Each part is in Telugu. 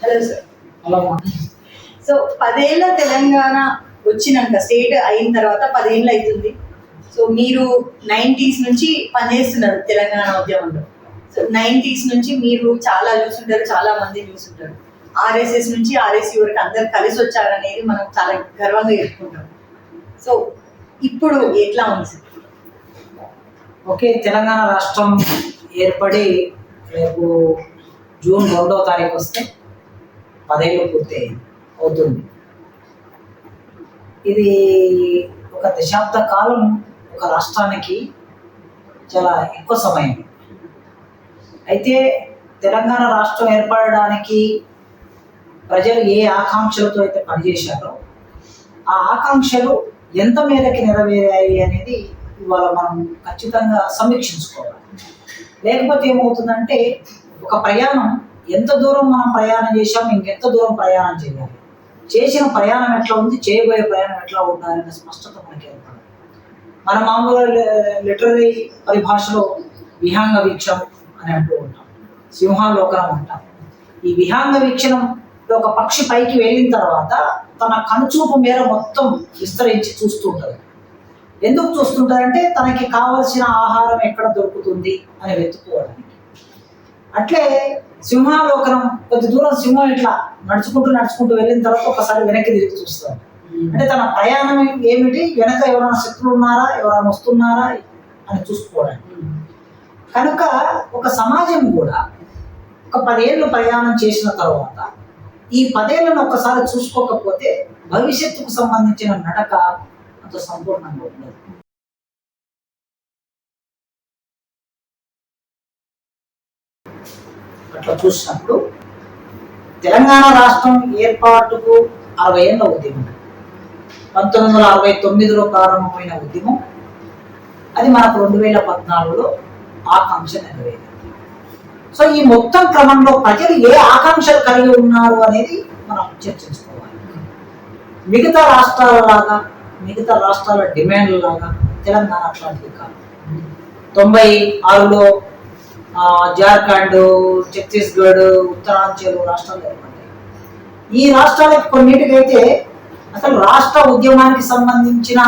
Hello sir. హలో. సో 10 ఏళ్ళ తెలంగాణ వచ్చినాక స్టేట్ అయిన తర్వాత 10 ఏళ్ళు అవుతుంది. సో మీరు 90s నుంచి పనిచేస్తున్నారు తెలంగాణ ఉద్యమంలో. సో 90s నుంచి మీరు చాలా చూసుంటారు, చాలా మంది చూసుంటారు. ఆర్ఎస్ఎస్ నుంచి ఆర్ఎస్సీ వరకు అందరు కలిసి వచ్చారనేది మనం చాలా గర్వంగా చెప్పుకుంటాం. సో ఇప్పుడు ఎట్లా ఉంది సార్? ఓకే, తెలంగాణ రాష్ట్రం ఏర్పడి రేపు జూన్ 2వ తారీఖు వస్తే 10 ఏళ్ళు పూర్తి అవుతుంది. ఇది ఒక దశాబ్ద కాలం ఒక రాష్ట్రానికి చాలా ఎక్కువ సమయం. అయితే తెలంగాణ రాష్ట్రం ఏర్పడడానికి ప్రజలు ఏ ఆకాంక్షలతో అయితే పనిచేశారో ఆ ఆకాంక్షలు ఎంత మేరకి నెరవేరాయి అనేది ఇవాళ మనం ఖచ్చితంగా సమీక్షించుకోవాలి. లేకపోతే ఏమవుతుందంటే ఒక ప్రయాణం ఎంత దూరం మనం ప్రయాణం చేసాం, ఇంకెంత దూరం ప్రయాణం చేయాలి, చేసిన ప్రయాణం ఎట్లా ఉంది, చేయబోయే ప్రయాణం ఎట్లా ఉండాలనే స్పష్టత మనకి ఏర్పడదు. మన మామూలు లిటరరీ పరిభాషలో విహంగ వీక్షణం అని అంటూ ఉంటాం, సింహాలోకనం అంటాం. ఈ విహంగ వీక్షణంలో ఒక పక్షి పైకి వెళ్ళిన తర్వాత తన కనుచూపు మేర మొత్తం విస్తరించి చూస్తుంటుంది. ఎందుకు చూస్తుంటారంటే తనకి కావలసిన ఆహారం ఎక్కడ దొరుకుతుంది అని వెతుక్కోవడానికి. అట్లే సింహాలోకనం, కొద్ది దూరం సింహం ఇట్లా నడుచుకుంటూ వెళ్ళిన తర్వాత ఒకసారి వెనక్కి తిరిగి చూస్తారు. అంటే తన ప్రయాణం ఏమిటి, వెనక ఎవరైనా శత్రువులు ఉన్నారా, ఎవరైనా వస్తున్నారా అని చూసుకోవడానికి. కనుక ఒక సమాజం కూడా ఒక 10 ఏళ్ళు ప్రయాణం చేసిన తర్వాత ఈ 10 ఏళ్ళను ఒక్కసారి చూసుకోకపోతే భవిష్యత్తుకు సంబంధించిన నడక అంత సంపూర్ణంగా ఉండదు. అట్లా చూసినప్పుడు తెలంగాణ రాష్ట్రం ఏర్పాటుకు 60 ఏళ్ళ ఉద్యమం, 1969లో ప్రారంభమైన ఉద్యమం, అది మనకు 2014లో ఆకాంక్ష నెరవేరింది. సో ఈ మొత్తం క్రమంలో ప్రజలు ఏ ఆకాంక్షలు కలిగి ఉన్నారు అనేది మనం చర్చించుకోవాలి. మిగతా రాష్ట్రాల డిమాండ్ల లాగా తెలంగాణ అట్లాంటిది కాదు. 96లో జార్ఖండ్, ఛత్తీస్గఢ్, ఉత్తరాంచల్ రాష్ట్రాలు ఏర్పడ్డాయి. ఈ రాష్ట్రాలకు కొన్నిటికైతే అసలు రాష్ట్ర ఉద్యమానికి సంబంధించిన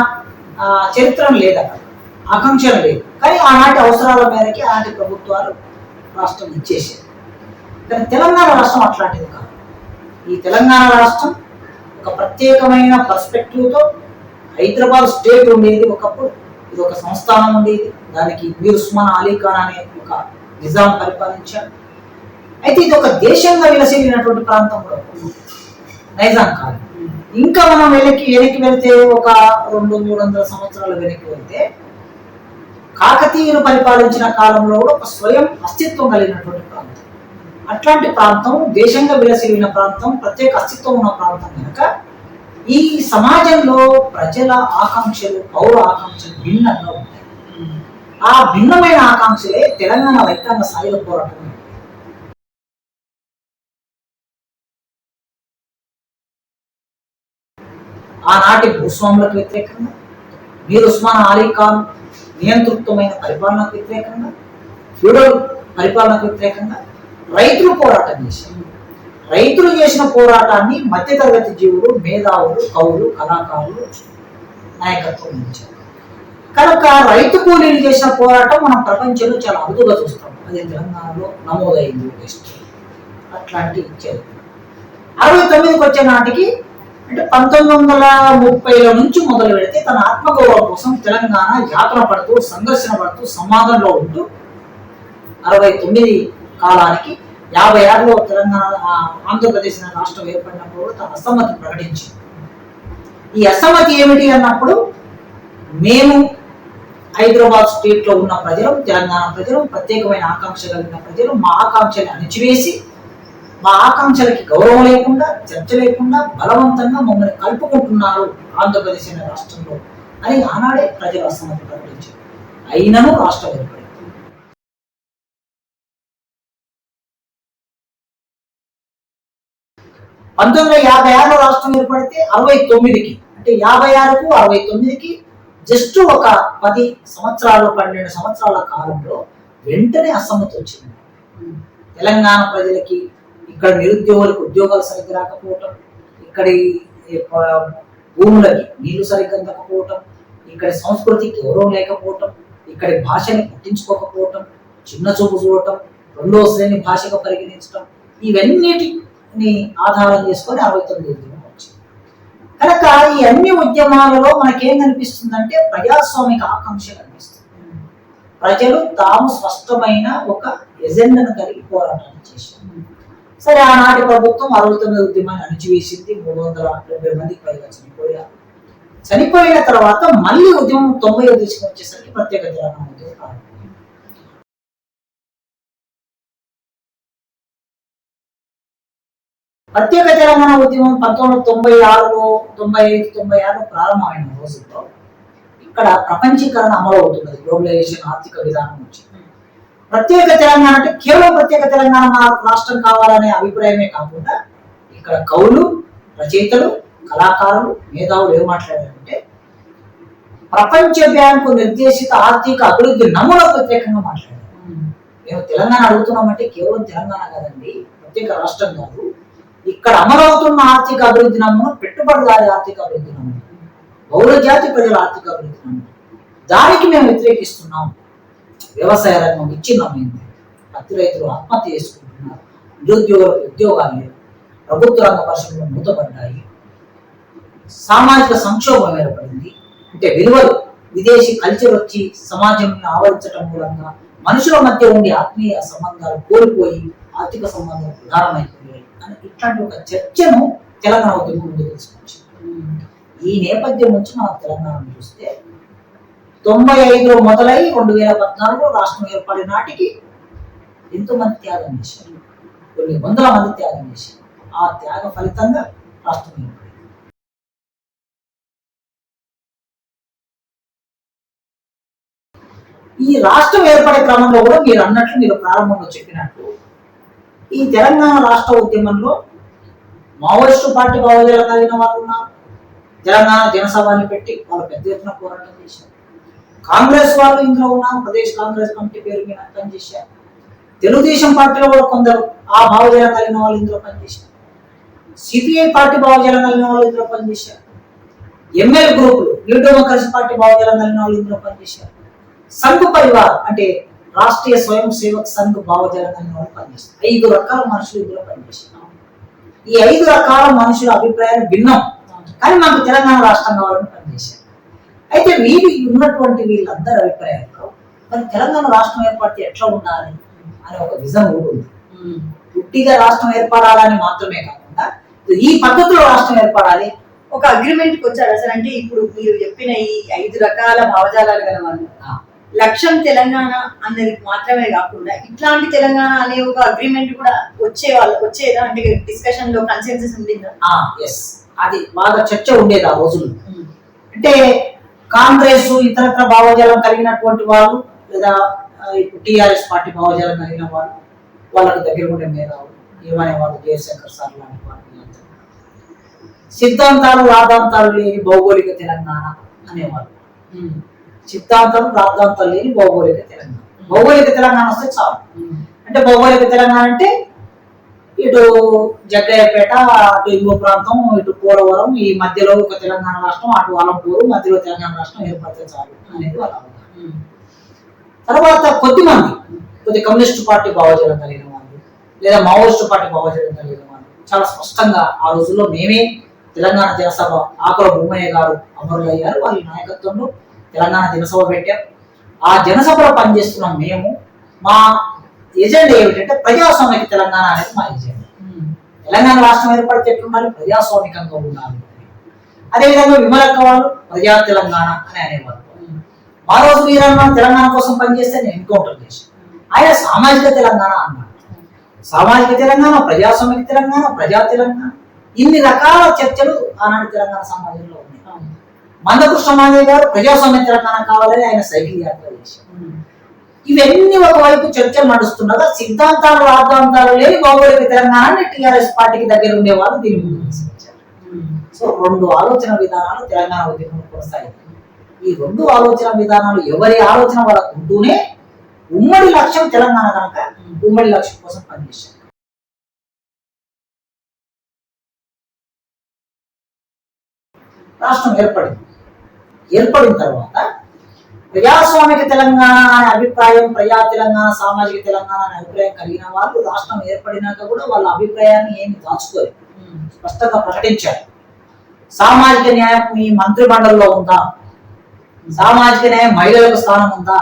చరిత్ర లేదు, అక్కడ ఆకాంక్షలు లేదు. కానీ ఆనాటి అవసరాల మేరకి ఆనాటి ప్రభుత్వాలు రాష్ట్రం ఇచ్చేసారు. కానీ తెలంగాణ రాష్ట్రం అట్లాంటిది కాదు. ఈ తెలంగాణ రాష్ట్రం ఒక ప్రత్యేకమైన పర్స్పెక్టివ్తో హైదరాబాద్ స్టేట్ ఉండేది ఒకప్పుడు, ఇది ఒక సంస్థానం ఉండేది. దానికి మీర్ ఉస్మాన్ అలీ ఖాన్ అనే ఒక నిజాం పరిపాలించాడు. అయితే ఇది ఒక దేశంగా విలసిల్లినటువంటి ప్రాంతం కూడా నైజాం కాదు. ఇంకా మనం వెనక్కి వెళ్తే ఒక 200-300 సంవత్సరాల వెనక్కి వెళ్తే కాకతీయులు పరిపాలించిన కాలంలో కూడా ఒక స్వయం అస్తిత్వం కలిగినటువంటి ప్రాంతం. అట్లాంటి ప్రాంతం, దేశంగా విలసిల్లిన ప్రాంతం, ప్రత్యేక అస్తిత్వం ఉన్న ప్రాంతం కనుక ఈ సమాజంలో ప్రజల ఆకాంక్షలు, పౌర ఆకాంక్షలు భిన్నంగా ఉంటాయి. ఆ భిన్నమైన ఆకాంక్షలే తెలంగాణ రైతాంగ సాయుధ పోరాటం. ఆనాటి భూస్వాములకు వ్యతిరేకంగా, మీర్ ఉస్మాన్ అలీ ఖాన్ నియంతృత్వమైన పరిపాలనకు వ్యతిరేకంగా, ఫ్యూడల్ పరిపాలనకు వ్యతిరేకంగా రైతులు పోరాటం చేశారు. రైతులు చేసిన పోరాటాన్ని మధ్యతరగతి జీవులు, మేధావులు, కవులు, కళాకారులు నాయకత్వం వహించారు. కనుక రైతు కూలీలు చేసిన పోరాటం మనం ప్రపంచంలో చాలా అరుదుగా చూస్తాం. అది తెలంగాణలో నమోదైంది. అట్లాంటి చరిత్ర 69కి వచ్చే నాటికి, అంటే 1930ల నుంచి మొదలు పెడితే తన ఆత్మగౌరవం కోసం తెలంగాణ యాత్ర పడుతూ, సంఘర్షణ పడుతూ, సంవాదంలో ఉంటూ 69 కాలానికి 56లో తెలంగాణ ఆంధ్రప్రదేశ్ రాష్ట్రం ఏర్పడినప్పుడు తన అసమ్మతి ప్రకటించింది. ఈ అసమ్మతి ఏమిటి అన్నప్పుడు, మేము హైదరాబాద్ స్టేట్లో ఉన్న ప్రజలు, తెలంగాణ ప్రజలు, ప్రత్యేకమైన ఆకాంక్ష కలిగిన ప్రజలు, మా ఆకాంక్షని అణిచివేసి, మా ఆకాంక్షలకి గౌరవం లేకుండా, చర్చ లేకుండా బలవంతంగా మమ్మల్ని కలుపుకుంటున్నారు ఆంధ్రప్రదేశ్ అనే రాష్ట్రంలో అని ఆనాడే ప్రజలు అసమ్మతి ప్రకటించారు. అయినను రాష్ట్రం ఏర్పడింది. 1956లో రాష్ట్రం ఏర్పడితే 69కి, అంటే 56కు 69కి జస్ట్ ఒక 10 సంవత్సరాలు, 12 సంవత్సరాల కాలంలో వెంటనే అసమ్మతి వచ్చింది. తెలంగాణ ప్రజలకి ఇక్కడ నిరుద్యోగులకు ఉద్యోగాలు సరిగ్గా రాకపోవటం, ఇక్కడి భూములకి నీళ్లు సరిగ్గా అందకపోవటం, ఇక్కడి సంస్కృతికి గౌరవం లేకపోవటం, ఇక్కడి భాషని పట్టించుకోకపోవటం, చిన్న చూపు చూడటం, రెండో శ్రేణి భాషగా పరిగణించడం, ఇవన్నిటిని ఆధారం చేసుకొని 69 ఉద్యమం వచ్చింది. కనుక ఈ అన్ని ఉద్యమాలలో మనకేం కనిపిస్తుందంటే ప్రజాస్వామిక ఆకాంక్ష కనిపిస్తుంది. ప్రజలు తాము స్పష్టమైన ఒక ఎజెండాను కలిగి పోరాటాన్ని చేశారు. సరే, ఆనాటి ప్రభుత్వం 69 ఉద్యమాన్ని అణిచివేసింది. 370 మందికి పైగా చనిపోయారు. చనిపోయిన తర్వాత మళ్ళీ ఉద్యమం 90వ దశకు వచ్చేసరికి ప్రత్యేక తెలంగాణ ఉద్యమం ప్రారంభమైంది. ప్రత్యేక తెలంగాణ ఉద్యమం 1996లో 95, 96 ప్రారంభమైన రోజుల్లో ఇక్కడ ప్రపంచీకరణ అమలు అవుతున్నది. గ్లోబలైజేషన్, ఆర్థిక విధానం వచ్చింది. ప్రత్యేక తెలంగాణ అంటే కేవలం ప్రత్యేక తెలంగాణ రాష్ట్రం కావాలనే అభిప్రాయమే కాకుండా ఇక్కడ కవులు, రచయితలు, కళాకారులు, మేధావులు ఏం మాట్లాడారంటే ప్రపంచ బ్యాంకు నిర్దేశిత ఆర్థిక అభివృద్ధి నమూనాకు వ్యతిరేకంగా మాట్లాడారు. మేము తెలంగాణ అడుగుతున్నామంటే కేవలం తెలంగాణ కాదండి, ప్రత్యేక రాష్ట్రం కాదు, ఇక్కడ అమలవుతున్న ఆర్థిక అభివృద్ధి నమూనా పెట్టుబడిదారి ఆర్థిక అభివృద్ధి నమూనా, బహుళ జాతి ప్రజల ఆర్థిక అభివృద్ధి నమూనా, దానికి మేము వ్యతిరేకిస్తున్నాం. వ్యవసాయ రంగం విచ్ఛిన్నమైంది, పత్తి రైతులు ఆత్మహత్య చేసుకుంటున్నారు, నిరుద్యోగులకు ఉద్యోగాలు లేవు, ప్రభుత్వ రంగ పరిశ్రమలు మూతపడ్డాయి, సామాజిక సంక్షోభం ఏర్పడింది. అంటే విలువలు, విదేశీ కల్చర్ వచ్చి సమాజంని ఆవరించడం మూలంగా మనుషుల మధ్య ఉండే ఆత్మీయ సంబంధాలు కోల్పోయి ఆర్థిక సంబంధాలు ప్రధానమైపోయాయి అని ఇట్లాంటి ఒక చర్చను తెలంగాణ ఉద్యమం ముందుకు తీసుకొచ్చింది. ఈ నేపథ్యం నుంచి మనం తెలంగాణను చూస్తే 95లో మొదలై 2014లో రాష్ట్రం ఏర్పడిన నాటికి ఎంతో మంది త్యాగం చేశారు, కొన్ని వందల మంది త్యాగం చేశారు. ఆ త్యాగ ఫలితంగా రాష్ట్రం ఏర్పడింది. ఈ రాష్ట్రం ఏర్పడే క్రమంలో కూడా మీరు అన్నట్లు, మీరు ప్రారంభంలో చెప్పినట్లు, ఈ తెలంగాణ రాష్ట్ర ఉద్యమంలో మావోయిస్టు పార్టీ భావజాలం కలిగిన వాళ్ళు ఉన్నారు. తెలంగాణ జనసభని పెట్టి వాళ్ళు పెద్ద ఎత్తున పోరాటం చేశారు. కాంగ్రెస్ వాళ్ళు ఇందులో ఉన్నారు, ప్రదేశ్ కాంగ్రెస్ కమిటీ పేరు మీద పనిచేశారు. తెలుగుదేశం పార్టీలో కూడా కొందరు ఆ భావజాలం కలిగిన వాళ్ళు ఇందులో పనిచేశారు. సిపిఐ పార్టీ భావజాలం కలిగిన వాళ్ళు ఇందులో పనిచేశారు. ఎంఎల్ గ్రూపులు, న్యూ డెమోక్రసీ పార్టీ భావజాలం కలిగిన వాళ్ళు ఇందులో పనిచేశారు. సంఘ్ పరివార్ అంటే రాష్ట్రీయ స్వయం సేవక్ సంఘ్ భావజాలం కలిగిన వాళ్ళు పనిచేస్తారు. 5 రకాల మనుషులు ఇందులో పనిచేశారు. ఈ 5 రకాల మనుషుల అభిప్రాయాలు భిన్నం, కానీ మాకు తెలంగాణ రాష్ట్రం కావాలని పనిచేశారు. అయితే ఉన్నటువంటి వీళ్ళందరి అభిప్రాయాల్లో మరి తెలంగాణ రాష్ట్రం ఏర్పడితే ఎట్లా ఉండాలి అనే ఒక విజన్ ఉంటుంది. పుట్టిగా రాష్ట్రం ఏర్పడాలని మాత్రమే కాకుండా ఈ పద్ధతిలో రాష్ట్రం ఏర్పడాలి. ఒక అగ్రిమెంట్కి వచ్చారు అసలు. అంటే ఇప్పుడు మీరు చెప్పిన ఈ 5 రకాల భావజాలాలు గల వాళ్ళు లక్ష్యం తెలంగాణ అన్నది మాత్రమే కాకుండా ఇట్లాంటి తెలంగాణ అనే ఒక అగ్రిమెంట్ కూడా వచ్చేదా? అంటే డిస్కషన్ లో కన్సెన్సస్ ఉండిందా? ఎస్, అది బాగా చర్చ ఉండేది ఆ రోజుల్లో. అంటే కాంగ్రెస్ ఇతరత్ర భావజాలం కలిగినటువంటి వాళ్ళు, లేదా ఇప్పుడు టిఆర్ఎస్ పార్టీ భావజాలం కలిగిన వాళ్ళు, వాళ్ళకు దగ్గర ఉండే మేధావులు ఏమనేవాళ్ళు, జయశంకర్ సార్ లాంటి వాళ్ళు, సిద్ధాంతాలు రాద్ధాంతాలు లేని భౌగోళిక తెలంగాణ అనేవాళ్ళు. సిద్ధాంతం రాద్ధాంతాలు లేని భౌగోళిక తెలంగాణ. భౌగోళిక తెలంగాణ వస్తే చాలు. అంటే భౌగోళిక తెలంగాణ అంటే ఇటు జగ్గయ్యపేట, అటు ఇంకో ప్రాంతం, ఇటు పోలవరం, ఈ మధ్యలో ఒక తెలంగాణ రాష్ట్రం, అటు అలంపూరు, మధ్యలో తెలంగాణ రాష్ట్రం ఏర్పడితే చాలు అనేది వాళ్ళ అవగాహన. తర్వాత కొద్ది కమ్యూనిస్టు పార్టీ భావజాలం కలిగిన వాళ్ళు, లేదా మావోయిస్టు పార్టీ భావజాలం కలిగిన వాళ్ళు చాలా స్పష్టంగా ఆ రోజుల్లో మేమే తెలంగాణ జనసభ, ఆకుల భూమయ్య గారు అమరులయ్యారు, వాళ్ళ నాయకత్వంలో తెలంగాణ జనసభ పెట్టాం. ఆ జనసభలో పనిచేస్తున్నాం మేము. మా ఎజెండా ఏమిటంటే ప్రజాస్వామిక తెలంగాణ అనేది మా ఎజెండా. తెలంగాణ రాష్ట్రం ఏర్పడితే ఎట్లుండాలి, ప్రజాస్వామికంగా ఉండాలి. అదేవిధంగా విమలక్క వాళ్ళు ప్రజా తెలంగాణ అని అనేవారు. మా రోజు వీరన్న తెలంగాణ కోసం పనిచేస్తే నేను ఎన్కౌంటర్ చేశాను. ఆయన సామాజిక తెలంగాణ అన్నాడు. సామాజిక తెలంగాణ, ప్రజాస్వామిక తెలంగాణ, ప్రజా తెలంగాణ, ఇన్ని రకాల చర్చలు ఆనాటి తెలంగాణ సమాజంలో ఉన్నాయి. మందకృష్ణ మాదిగ గారు ప్రజాస్వామ్య తెలంగాణ కావాలని ఆయన సైకిల్ యాత్ర చేశారు. ఇవన్నీ ఒకవైపు చర్చలు నడుస్తుండగా సిద్ధాంతాలు రాద్ధాంతాలు లేని భౌగోళిక తెలంగాణ టిఆర్ఎస్ పార్టీకి దగ్గర ఉండేవాళ్ళు దీని ముందు తీసుకొచ్చారు. సో 2 ఆలోచన విధానాలు తెలంగాణ ఉద్యమం కొనసాగింది. ఈ 2 ఆలోచన విధానాలు ఎవరి ఆలోచన వాళ్ళకు ఉంటూనే ఉమ్మడి లక్ష్యం తెలంగాణ కనుక ఉమ్మడి లక్ష్యం కోసం పనిచేశారు. రాష్ట్రం ఏర్పడిన తర్వాత ప్రజాస్వామిక తెలంగాణ అనే అభిప్రాయం, ప్రజా తెలంగాణ, సామాజిక తెలంగాణ అనే అభిప్రాయం కలిగిన వాళ్ళు రాష్ట్రం ఏర్పడినాక కూడా వాళ్ళ అభిప్రాయాన్ని ఏమి దాచుకోలేదు, స్పష్టంగా ప్రకటించారు. సామాజిక న్యాయం మీ మంత్రి మండలిలో ఉందా, సామాజిక న్యాయం మహిళలకు స్థానం ఉందా,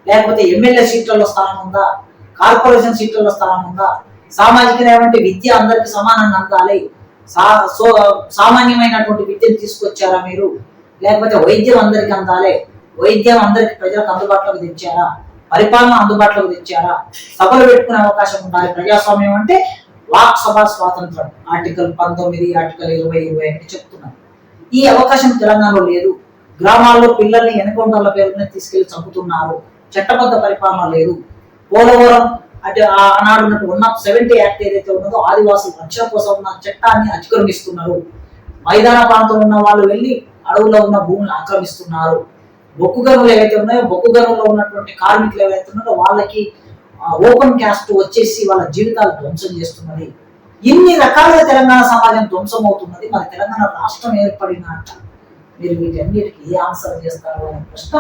లేకపోతే ఎమ్మెల్యే సీట్లలో స్థానం ఉందా, కార్పొరేషన్ సీట్లలో స్థానం ఉందా, సామాజిక న్యాయం అంటే విద్య అందరికి సమానంగా అందాలి, సామాన్యమైనటువంటి విద్యను తీసుకొచ్చారా మీరు, లేకపోతే వైద్యం అందరికి అందాలి, వైద్యం అందరికి ప్రజలకు అందుబాటులోకి తెచ్చారా, పరిపాలన అందుబాటులోకి తెచ్చారా, సభలు పెట్టుకునే అవకాశం ఉండాలి. ప్రజాస్వామ్యం అంటే వాక్ సభ స్వాతంత్రం, ఆర్టికల్ 19, ఆర్టికల్ 20, 21 చెప్తున్నారు. ఈ అవకాశం తెలంగాణలో లేదు. గ్రామాల్లో పిల్లల్ని ఎన్కౌంటర్ల పేరునే తీసుకెళ్లి చంపుతున్నారు. చట్టబద్ధ పరిపాలన లేదు. పోలవరం అంటే ఆనాడు 170 యాక్ట్ ఏదైతే ఉన్నదో ఆదివాసుల రక్షణ కోసం ఉన్న చట్టాన్ని అతిక్రమిస్తున్నారు. మైదాన ప్రాంతంలో ఉన్న వాళ్ళు వెళ్ళి అడవుల్లో ఉన్న భూములను ఆక్రమిస్తున్నారు. బొగ్గు గనులు ఏవైతే ఉన్నాయో బొగ్గు గనుల్లో ఉన్నటువంటి కార్మికులు ఏవైతే ఉన్నారో వాళ్ళకి ఓపెన్ క్యాస్ట్ వచ్చేసి వాళ్ళ జీవితాలు ధ్వంసం చేస్తున్నది. ఇన్ని రకాలుగా తెలంగాణ సమాజం ధ్వంసం అవుతున్నది. మరి తెలంగాణ రాష్ట్రం ఏర్పడినాక మీరు వీటన్నిటికీ ఏ ఆన్సర్ చేస్తారు అనే ప్రశ్న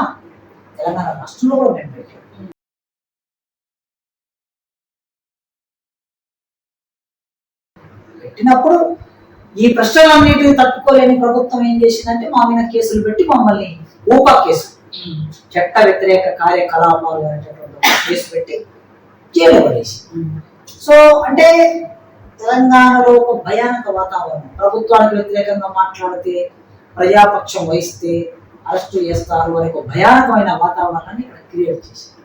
తెలంగాణ రాష్ట్రంలో కూడా నేను పెట్టాను. పెట్టినప్పుడు ఈ ప్రశ్నలన్నిటిని తట్టుకోలేని ప్రభుత్వం ఏం చేసిందంటే మా మీద కేసులు పెట్టి మమ్మల్ని ఊపా కేసు, చట్ట వ్యతిరేక కార్యకలాపాలు అనేటటువంటి కేసు పెట్టి జైలు పడేసి. సో అంటే తెలంగాణలో ఒక భయానక వాతావరణం, ప్రభుత్వానికి వ్యతిరేకంగా మాట్లాడితే ప్రజాపక్షం వహిస్తే అరెస్టు చేస్తారు అనే ఒక భయానకమైన వాతావరణాన్ని ఇక్కడ క్రియేట్ చేశారు.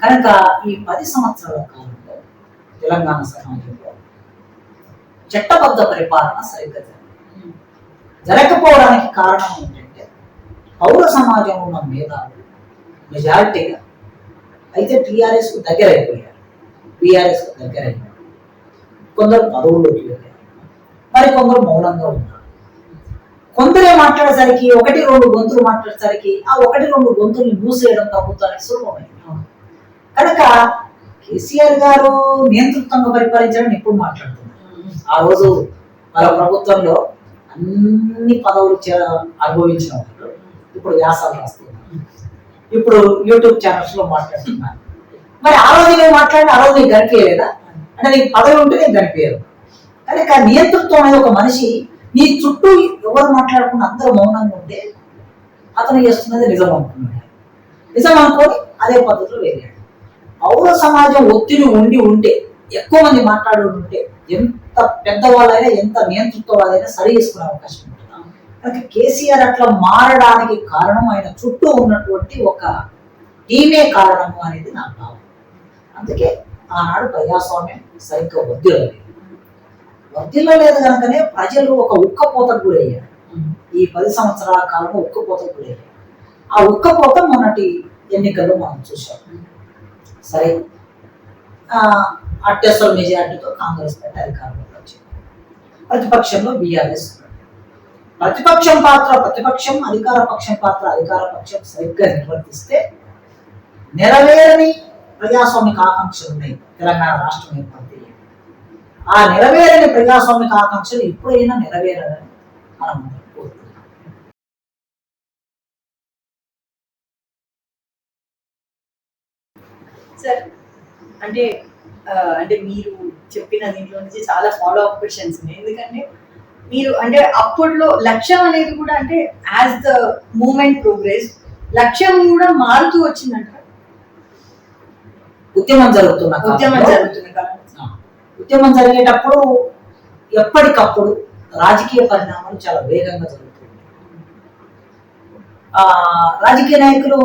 కనుక ఈ 10 సంవత్సరాల కాలంలో తెలంగాణ సమాజంలో చట్టబద్ధ పరిపాలన సరిగ్గా జరగకపోవడానికి కారణం ఏంటంటే పౌర సమాజంలో ఉన్న మేధావులు మెజారిటీగా అయితే టీఆర్ఎస్ కు దగ్గర అయిపోయారు, బీఆర్ఎస్ కు దగ్గర అయిపోయారు. కొందరు పదవుల్లోకి వెళ్ళారు, మరి కొందరు మౌనంగా ఉన్నారు. కొందరే మాట్లాడేసరికి 1-2 గొంతులు మాట్లాడేసరికి ఆ 1-2 గొంతుల్ని మూసేయడం ప్రభుత్వానికి సులభమైంది. కనుక కేసీఆర్ గారు నియంతృత్వంగా పరిపాలించడం ఇప్పుడు మాట్లాడుతున్నారు. ఆ రోజు వాళ్ళ ప్రభుత్వంలో అన్ని పదవులు అనుభవించిన వాళ్ళు ఇప్పుడు వ్యాసాలు రాస్తున్నారు, ఇప్పుడు యూట్యూబ్ ఛానల్స్ లో మాట్లాడుతున్నారు. మరి ఆ రోజు నేను మాట్లాడిన ఆ రోజు నీకు కనిపించలేదా అంటే నీకు పదవి ఉంటే నీకు కనిపించదు. కనుక నియంతృత్వం అనేది ఒక మనిషి నీ చుట్టూ ఎవరు మాట్లాడకుండా అందరూ మౌనంగా ఉంటే అతను చేస్తున్నది నిజం అనుకున్నాడు. నిజం అనుకొని అదే పద్ధతిలో వెళ్ళాడు. పౌర సమాజం ఒత్తిడి ఉంటే ఎక్కువ మంది మాట్లాడి ఉంటే ఎంత పెద్దవాళ్ళైనా ఎంత నియంతృత్వవాదైనా సరి చేసుకునే అవకాశం ఉంటుంది. కనుక కేసీఆర్ అట్లా మారడానికి కారణం ఆయన చుట్టూ ఉన్నటువంటి ఒక టీమే కారణము అనేది నా భావం. అందుకే ఆనాడు ప్రజాస్వామ్యం సరిగ్గా వర్ధిల్లలేదు కనుకనే ప్రజలు ఒక ఉక్కపోతకు గురయ్యారు. ఈ 10 సంవత్సరాల కాలంలో ఉక్కపోతకు గురయ్యారు. ఆ ఉక్కపోత మొన్నటి ఎన్నికల్లో మనం చూసాం. సరే అత్యవసర మెజార్టీతో కాంగ్రెస్ పార్టీ అధికారంలోకి వచ్చింది. ప్రతిపక్షంలో బీఆర్ఎస్. ప్రతిపక్షం అధికార పక్షం సరిగ్గా నిర్వర్తిస్తే నెరవేరని ప్రజాస్వామిక ఆకాంక్షలు ఉన్నాయి తెలంగాణ రాష్ట్రం ఏర్పడితే. ఆ నెరవేరని ప్రజాస్వామిక ఆకాంక్షలు ఎప్పుడైనా నెరవేరాలని మనం కోరుకుంటున్నాం. సార్ అంటే మీరు చెప్పిన దీంట్లో నుంచి చాలా ఫాలో అప్ క్వశ్చన్స్ ఉన్నాయి. ఎందుకంటే మీరు అంటే అప్పట్లో లక్ష్యం అనేది కూడా అంటే యాజ్ ద మూమెంట్ ప్రోగ్రెస్ లక్ష్యం కూడా మారుతూ వచ్చిందంట. ఉద్యమం జరిగేటప్పుడు ఎప్పటికప్పుడు రాజకీయ పరిణామాలు చాలా వేగంగా జరుగుతుంది. రాజకీయ నాయకులు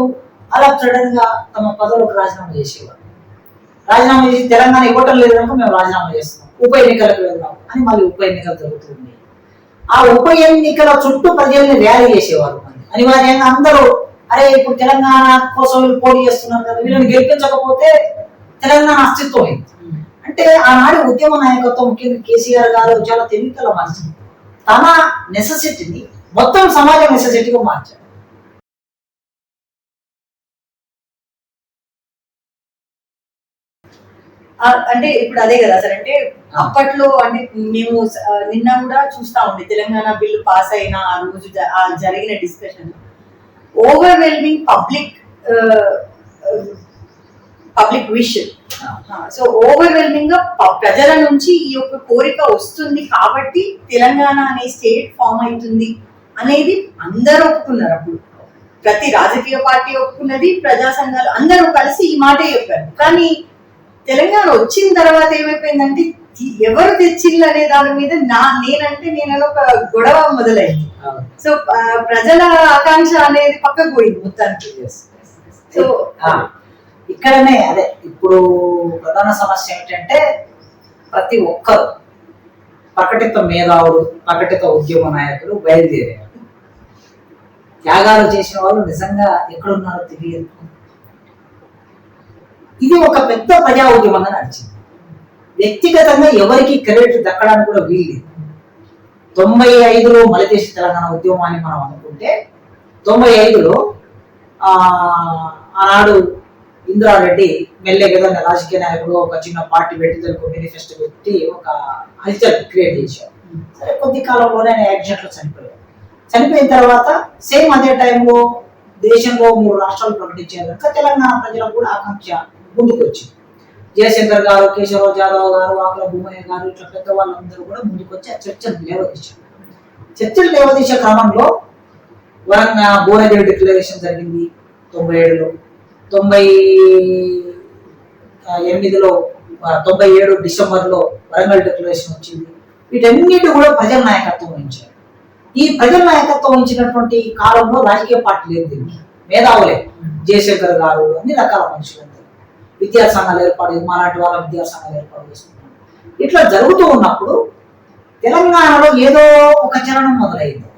అలా సడన్ గా తమ పదవులకు రాజీనామా చేసేవారు. రాజీనామా చేసి తెలంగాణ ఇవ్వటం లేదు కనుక మేము రాజీనామా చేస్తున్నాం, ఉప ఎన్నికలకు వెళ్దాం అని మళ్ళీ ఉప ఎన్నికలు జరుగుతుంది. ఆ ఉప ఎన్నికల చుట్టూ ప్రజల్ని ర్యాలీ చేసేవారు. అనివార్యంగా అందరూ అరే ఇప్పుడు తెలంగాణ కోసం వీళ్ళు పోటీ చేస్తున్నారు కదా, వీళ్ళని గెలిపించకపోతే తెలంగాణ అస్తిత్వం అయింది. అంటే ఆనాడు ఉద్యమ నాయకత్వం ముఖ్యంగా కేసీఆర్ గారు చాలా తెలివితల మనిషి. తన నెసెసిటీని మొత్తం సమాజ నెసెసిటీగా మార్చారు. అంటే ఇప్పుడు అదే కదా సార్, అంటే అప్పట్లో అంటే మేము నిన్న కూడా చూస్తా ఉండే తెలంగాణ బిల్లు పాస్ అయిన ఆ రోజు జరిగిన discussion overwhelming public wish. So overwhelming గా ప్రజల నుంచి ఈ యొక్క కోరిక వస్తుంది కాబట్టి తెలంగాణ అనే స్టేట్ ఫామ్ అవుతుంది అనేది అందరూ ఒప్పుకున్నారు. అప్పుడు ప్రతి రాజకీయ పార్టీ ఒప్పుకున్నది, ప్రజా సంఘాలు అందరూ కలిసి ఈ మాటే చెప్పారు. కానీ తెలంగాణ వచ్చిన తర్వాత ఏమైపోయిందంటే ఎవరు తెచ్చిళ్ళు అనే దాని మీద నేనంటే ఒక గొడవ మొదలైంది. సో ప్రజల ఆకాంక్ష అనేది పక్కకు పోయింది మొత్తానికి. సో ఇక్కడనే అదే ఇప్పుడు ప్రధాన సమస్య ఏమిటంటే ప్రతి ఒక్కరు ప్రకటిత మేధావులు, ప్రకటిత ఉద్యమ నాయకులు బయలుదేరారు. త్యాగాలు చేసిన వాళ్ళు నిజంగా ఎక్కడున్నారో తెలియదు. ఇది ఒక పెద్ద ప్రజా ఉద్యమంగా నడిచింది. వ్యక్తిగతంగా ఎవరికి క్రెడిట్ దక్కడానికి కూడా వీల్లేదు. 95లో మలిదేశ తెలంగాణ ఉద్యమాన్ని మనం అనుకుంటే 95లో ఆనాడు ఇంద్రారెడ్డి మెల్లెగా రాజకీయ నాయకుడు ఒక చిన్న పార్టీ పెట్టి దానికి మేనిఫెస్టో పెట్టి ఒక హల్చల్ క్రియేట్ చేశారు. సరే కొద్ది కాలంలోనే ఆయన యాక్సిడెంట్లో చనిపోయారు. చనిపోయిన తర్వాత సేమ్ అదే టైంలో దేశంలో 3 రాష్ట్రాలు ప్రకటించారు కనుక తెలంగాణ ప్రజలకు కూడా ఆకాంక్ష ముందుకు వచ్చింది. జయశంకర్ గారు, కేశవరావు జాదవ్ గారు, ఆకుల భూమయ్య గారు ఇట్లా పెద్ద వాళ్ళందరూ కూడా ముందుకు వచ్చి ఆ చర్చలు లేవదీశారు. చర్చలు లేవదీసే క్రమంలో భువనగిరి డిక్లరేషన్ జరిగింది 97లో, 98లో, 97 డిసెంబర్లో వరంగల్ డిక్లరేషన్ వచ్చింది. వీటన్నిటి కూడా ప్రజల నాయకత్వం వహించారు. ఈ ప్రజల నాయకత్వం వహించినటువంటి కాలంలో రాజకీయ పార్టీలు ఏం తెలియదు, మేధావులే. జయశంకర్ గారు అన్ని రకాల మనుషులందరూ విద్యాసంఘాలు ఏర్పాటు, మాలాంటి వాళ్ళ విద్యాసంఘాలు ఏర్పాటు చేసుకున్నారు. ఇట్లా జరుగుతూ ఉన్నప్పుడు తెలంగాణలో ఏదో ఒక చలనం మొదలైంది.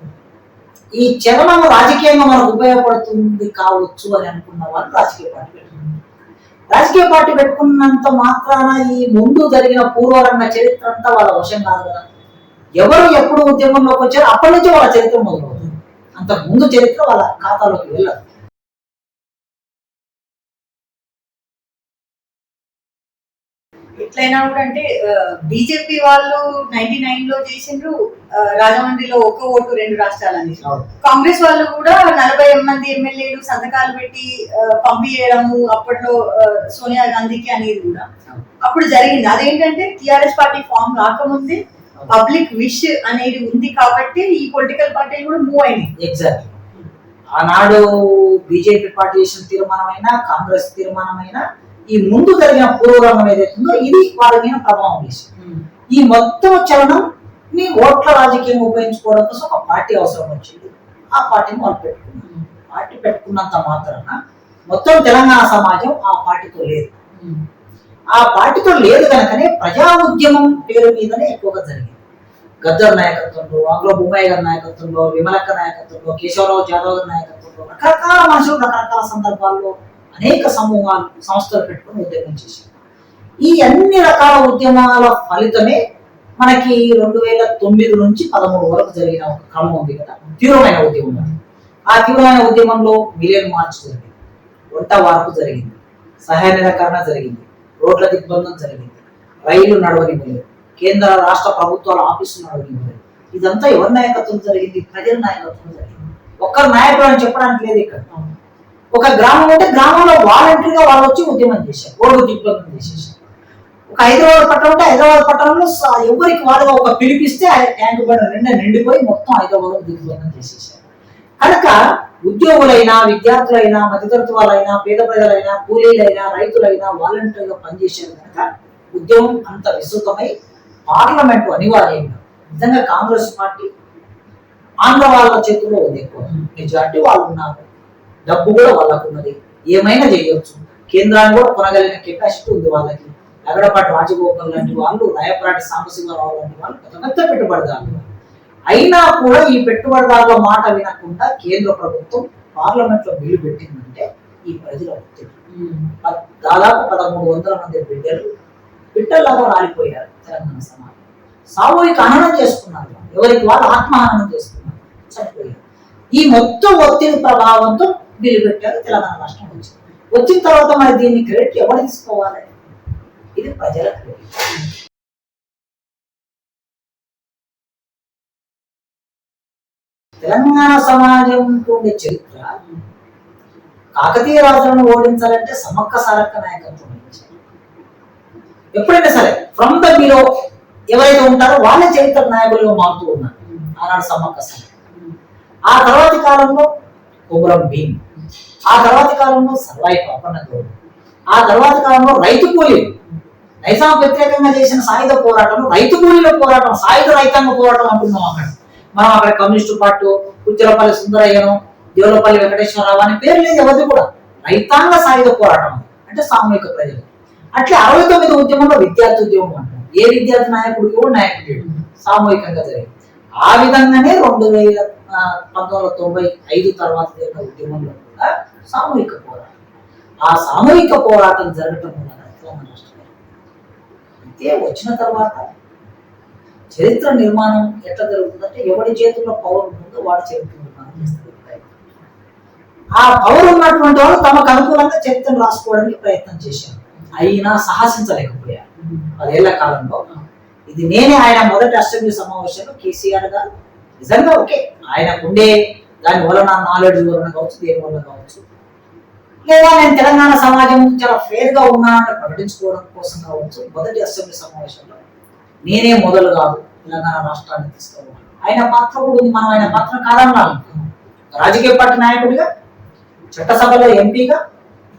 ఈ చలనం రాజకీయంగా మనకు ఉపయోగపడుతుంది కావచ్చు అని అనుకున్న వాళ్ళు రాజకీయ పార్టీ పెట్టుకున్నారు. రాజకీయ పార్టీ పెట్టుకున్నంత మాత్రాన ఈ ముందు జరిగిన పూర్వరంగ చరిత్ర అంతా వాళ్ళ వశం కాదు కదా. ఎవరు ఎప్పుడు ఉద్యమంలోకి వచ్చారో అప్పటి నుంచే వాళ్ళ చరిత్ర మొదలవుతుంది. అంతకు ముందు చరిత్ర వాళ్ళ ఖాతాలోకి వెళ్ళదు. ఎట్లయినా కూడా అంటే బీజేపీ వాళ్ళు 99లో చేసిండ్రు రాజమండ్రిలో 1 ఓటు 2 రాష్ట్రాలని. కాంగ్రెస్ వాళ్ళు కూడా 40 మంది ఎమ్మెల్యేలు సంతకాలు పెట్టి పంపించడము అప్పట్లో సోనియా గాంధీకి అనేది కూడా అప్పుడు జరిగింది. అదేంటంటే టిఆర్ఎస్ పార్టీ ఫామ్ కాకముందే పబ్లిక్ విష్ అనేది ఉంది కాబట్టి ఈ పొలిటికల్ పార్టీలు కూడా మూవ్ అయినాయి. ఎగ్జాక్ట్లీ. ఆనాడు బీజేపీ పార్టీ చేసిన తీర్మానమైనా, కాంగ్రెస్ తీర్మానమైనా ఈ ముందు జరిగిన పూర్వరంగం ఏదైతుందో ఇది వారి మీద ప్రభావం వేసింది. ఈ మొత్తం చలనం ని ఓట్ల రాజకీయంగా ఉపయోగించుకోవడం కోసం ఒక పార్టీ అవసరం వచ్చింది. ఆ పార్టీని వాళ్ళు పెట్టుకున్నారు. పార్టీ పెట్టుకున్నంత మాత్రాన మొత్తం తెలంగాణ సమాజం ఆ పార్టీతో లేదు. ఆ పార్టీతో లేదు కనుకనే ప్రజా ఉద్యమం పేరు మీదనే ఎక్కువగా జరిగింది. గద్దర్ నాయకత్వంలో, ఆకుల భూమయ్య గారి నాయకత్వంలో, విమలక్క నాయకత్వంలో, కేశవరావు జాదవ్ గారి నాయకత్వంలో రకరకాల మనుషులు రకరకాల సందర్భాల్లో అనేక సమూహాలు, సంస్థలు పెట్టుకుని ఉద్యమం చేశారు. ఈ అన్ని రకాల ఉద్యమాల ఫలితమే మనకి 2009 నుంచి 13 వరకు జరిగిన ఒక క్రమం ఉంది కదా, తీవ్రమైన ఉద్యమం. ఆ తీవ్రమైన ఉద్యమంలో మిలియన్ మార్చ్ జరిగింది, వంట వార్పు జరిగింది, సహాయ నిరాకరణ జరిగింది, రోడ్ల దిగ్బంధం జరిగింది, రైళ్లు నడవనివ్వలేదు, కేంద్ర రాష్ట్ర ప్రభుత్వాల ఆఫీసులు నడవనివ్వలేదు. ఇదంతా ఎవరి నాయకత్వం జరిగింది? ప్రజల నాయకత్వం జరిగింది. ఒక్కరు నాయకుడు అని చెప్పడానికి లేదు ఇక్కడ. ఒక గ్రామం ఉంటే గ్రామంలో వాలంటరీగా వాళ్ళు వచ్చి ఉద్యమం చేశారు, రోడ్డు దిగ్బంధం చేసేసారు. ఒక హైదరాబాద్ పట్టణం ఉంటే హైదరాబాద్ పట్టణంలో ఎవరికి వాళ్ళగా ఒక పిలిపిస్తే ట్యాంక్ బండ్ నిండిపోయి మొత్తం హైదరాబాద్ దిగ్బంధం చేసేసారు. కనుక ఉద్యోగులైనా, విద్యార్థులైనా, మధ్యతరగతి వాళ్ళైనా, పేద ప్రజలైనా, కూలీలైనా, రైతులైనా వాలంటరీగా పనిచేశారు. కనుక ఉద్యమం అంత విస్తృతమై పార్లమెంటు అనివార్యంగా నిజంగా కాంగ్రెస్ పార్టీ ఆంధ్ర వాళ్ళ చేతుల్లో ఉంది. ఎక్కువ మెజార్టీ వాళ్ళు ఉన్నారు, డబ్బు కూడా వాళ్ళకు ఉన్నది, ఏమైనా చేయొచ్చు. కేంద్రాన్ని కూడా కొనగలిగిన కెపాసిటీ ఉంది వాళ్ళకి. లగడపాటి రాజగోపాల్ లాంటి వాళ్ళు, రాయప్రాటి సాంబశివరావు లాంటి వాళ్ళు పెద్ద పెద్ద పెట్టుబడిదారులు. అయినా కూడా ఈ పెట్టుబడిదారుల మాట వినకుండా కేంద్ర ప్రభుత్వం పార్లమెంట్ లో బిల్లు పెట్టిందంటే ఈ ప్రజల ఒత్తిడి. దాదాపు 1300 మంది బిడ్డలాగా రాలిపోయారు తెలంగాణ సమాజం. సామూహిక హననం చేసుకున్నారు, ఎవరికి వాళ్ళు ఆత్మహననం చేసుకున్నారు, చనిపోయారు. ఈ మొత్తం ఒత్తిడి ప్రభావంతో బిల్లు పెట్టారు, తెలంగాణ రాష్ట్రం వచ్చింది. వచ్చిన తర్వాత మరి దీన్ని క్రెడిట్ ఎవరు తీసుకోవాలి? ఇది ప్రజలకు. తెలంగాణ సమాజంతో ఉండే చరిత్ర కాకతీయ రాజులను ఓడించాలంటే సమ్మక్క సారక్క నాయకత్వం వహించాలి. ఎప్పుడైనా సరే ఫ్రమ్ ద బిలో ఎవరైతే ఉంటారో వాళ్ళే చరిత్ర నాయకులుగా మారుతూ ఉన్నారు. ఆనాడు సమ్మక్క సారక్క, ఆ తర్వాతి కాలంలో కొమరం భీం, ఆ తర్వాతి కాలంలో సర్వాయి పాపన్న గౌడ్, ఆ తర్వాతి కాలంలో రైతు కూలీలు, నైజాం వ్యతిరేకంగా చేసిన సాయుధ పోరాటం, రైతు కూలీల పోరాటం, సాయుధ రైతాంగ పోరాటం అంటున్నాం. అక్కడ మనం అక్కడ కమ్యూనిస్టు పార్టీ కుచ్చలపల్లి సుందరయ్యను, దేవులపల్లి వెంకటేశ్వరరావు అని పేరు లేదు ఎవరిది కూడా. రైతాంగ సాయుధ పోరాటం అంటే సామూహిక ప్రజలు. అట్లా 69 ఉద్యమంలో విద్యార్థి ఉద్యమం అంటాం. ఏ విద్యార్థి నాయకుడు కూడా నాయకుడు సామూహికంగా జరిగింది. ఆ విధంగానే 1995 తర్వాత జరిగిన ఉద్యమంలో కూడా సామూహిక పోరాటం. ఆ సామూహిక పోరాటం జరగటం వలన తెలంగాణ రాష్ట్రం అయితే వచ్చిన తర్వాత చరిత్ర నిర్మాణం ఎట్లా జరుగుతుందంటే ఎవడి చేతుల్లో పవర్ ఉంటుందో వాడు చరిత్ర నిర్మాణం చేస్తారు. ఆ పవర్ ఉన్నటువంటి వాళ్ళు తమకు అనుకూలంగా చరిత్రను రాసుకోవడానికి ప్రయత్నం చేశారు. అయినా సాహసించలేకపోయారు 10 ఏళ్ల కాలంలో. ఇది నేనే ఆయన మొదటి అసెంబ్లీ సమావేశంలో కేసీఆర్ గారు నిజంగా ఓకే ఆయనకుండే దాని వలన నాలెడ్జ్ వలన కావచ్చు, దేని వల్ల కావచ్చు, లేదా నేను తెలంగాణ సమాజం చాలా ఫేర్ గా ఉన్నానని ప్రకటించుకోవడం కోసం కావచ్చు, మొదటి అసెంబ్లీ సమావేశంలో నేనే మొదలు కాదు తెలంగాణ రాష్ట్రాన్ని తీసుకోవాలి. ఆయన పాత్ర కూడా ఉంది. మనం ఆయన పాత్ర కాదన్నాను. రాజకీయ పార్టీ నాయకుడిగా, చట్టసభలో ఎంపీగా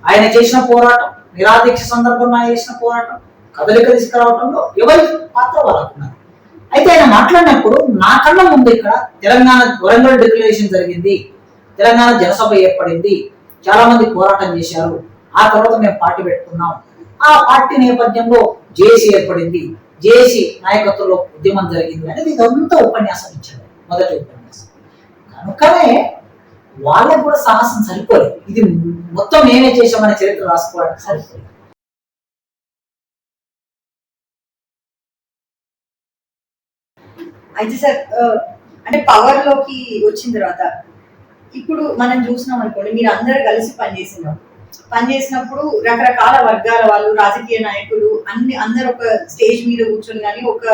ఆయన చేసిన పోరాటం, నిరాదీక్ష సందర్భంలో ఆయన చేసిన పోరాటం, కదలిక తీసుకురావడంలో ఎవరి పాత్ర వాళ్ళకున్నారు. అయితే ఆయన మాట్లాడినప్పుడు నాకన్నా ముందు ఇక్కడ తెలంగాణ వరంగల్ డిక్లరేషన్ జరిగింది, తెలంగాణ జనసభ ఏర్పడింది, చాలా మంది పోరాటం చేశారు, ఆ తర్వాత మేము పార్టీ పెట్టుకున్నాం, ఆ పార్టీ నేపథ్యంలో జేఏసీ ఏర్పడింది, జేఏసీ నాయకత్వంలో ఉద్యమం జరిగింది అనేది ఇదంతా ఉపన్యాసం ఇచ్చారు, మొదటి ఉపన్యాసం. కనుకనే వాళ్ళకు కూడా సాహసం సరిపోలేదు. ఇది మొత్తం మేమే చేసామనే చరిత్ర రాసుకోవడానికి సరిపోలేదు. అయితే సార్ అంటే పవర్ లోకి వచ్చిన తర్వాత ఇప్పుడు మనం చూసినాం అనుకోండి, మీరు అందరు కలిసి పనిచేసినప్పుడు రకరకాల వర్గాల వాళ్ళు, రాజకీయ నాయకులు అందరు ఒక స్టేజ్ మీద కూర్చొని కానీ ఒక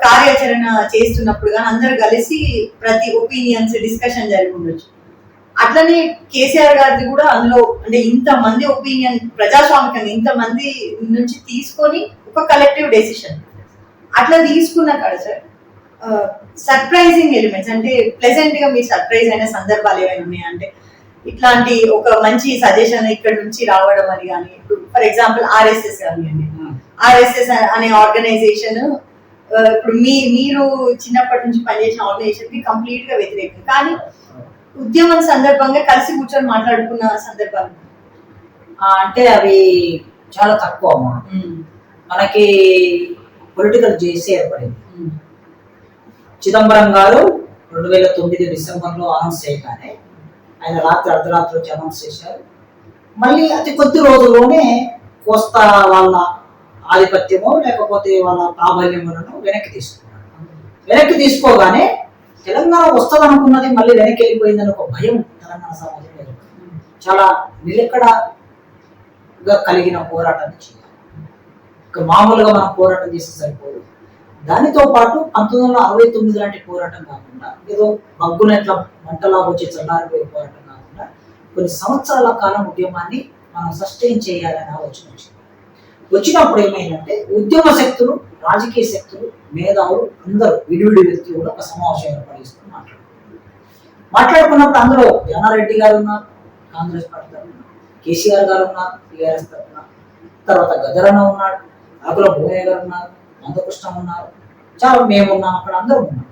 కార్యాచరణ చేస్తున్నప్పుడు కానీ అందరు కలిసి ప్రతి ఒపీనియన్స్ డిస్కషన్ జరిగి ఉండొచ్చు. అట్లనే కేసీఆర్ గారిది కూడా అందులో అంటే ఇంతమంది ఒపీనియన్ ప్రజాస్వామికంగా ఇంతమంది నుంచి తీసుకొని ఒక కలెక్టివ్ డెసిషన్ అట్లా తీసుకున్నా కదా సార్, సర్ప్రైజింగ్ ఎలిమెంట్స్ అంటే ప్లెజెంట్ గా మీరు సర్ప్రైజ్ అయిన సందర్భాలు ఏమైనా ఉన్నాయా? అంటే ఇట్లాంటి ఒక మంచి సజెషన్ ఇక్కడ నుంచి రావడం అని కానీ, ఫర్ ఎగ్జాంపుల్ ఆర్ఎస్ఎస్ కానివ్వండి, ఆర్ఎస్ఎస్ అనే ఆర్గనైజేషన్ ఇప్పుడు మీరు చిన్నప్పటి నుంచి పనిచేసిన ఆర్గనైజేషన్ కి కంప్లీట్ గా వ్యతిరేకం, కానీ ఉద్యమం సందర్భంగా కలిసి కూర్చొని మాట్లాడుకున్న సందర్భాలు అంటే అవి చాలా తక్కువ. మనకి పొలిటికల్ జేసీ ఏర్పడింది. చిదంబరం గారు 2009 డిసెంబర్లో అనౌన్స్ చేయగానే ఆయన రాత్రి అర్ధరాత్రి వచ్చి అనౌన్స్ చేశారు. మళ్ళీ అతి కొద్ది రోజుల్లోనే కోస్తా వాళ్ళ ఆధిపత్యమో లేకపోతే వాళ్ళ ప్రాబల్యం వలన వెనక్కి తీసుకున్నారు. వెనక్కి తీసుకోగానే తెలంగాణ వస్తుంది అనుకున్నది మళ్ళీ వెనక్కి వెళ్ళిపోయిందని ఒక భయం తెలంగాణ సమాజంలో చాలా నిలకడగా కలిగిన పోరాటాన్ని చేయాలి. ఇక మామూలుగా మనం పోరాటం చేస్తే సరిపోదు. దానితో పాటు 1969 లాంటి పోరాటం కాకుండా ఏదో బగ్గునట్ల మంటలాగా వచ్చే చల్లారిపోయే పోరాటం కాకుండా కొన్ని సంవత్సరాల కాలం ఉద్యమాన్ని మనం సస్టైన్ చేయాలని ఆలోచన వచ్చింది. వచ్చినప్పుడు ఏమైందంటే ఉద్యమ శక్తులు, రాజకీయ శక్తులు, మేధావులు అందరూ విడివిడి వ్యక్తులు కూడా ఒక సమావేశం ఏర్పడిస్తుని మాట్లాడుకున్నప్పుడు అందులో జానారెడ్డి గారు ఉన్నారు, కాంగ్రెస్ పార్టీ తరఫున, కేసీఆర్ గారు ఉన్నారు టీఆర్ఎస్ తరఫున, తర్వాత గదరన్న ఉన్నాడు, ఆకుల భూమయ్య గారు ఉన్నారు, మందకృష్ణ ఉన్నారు, చాలా మేము ఉన్నాం, అక్కడ అందరూ ఉన్నాం.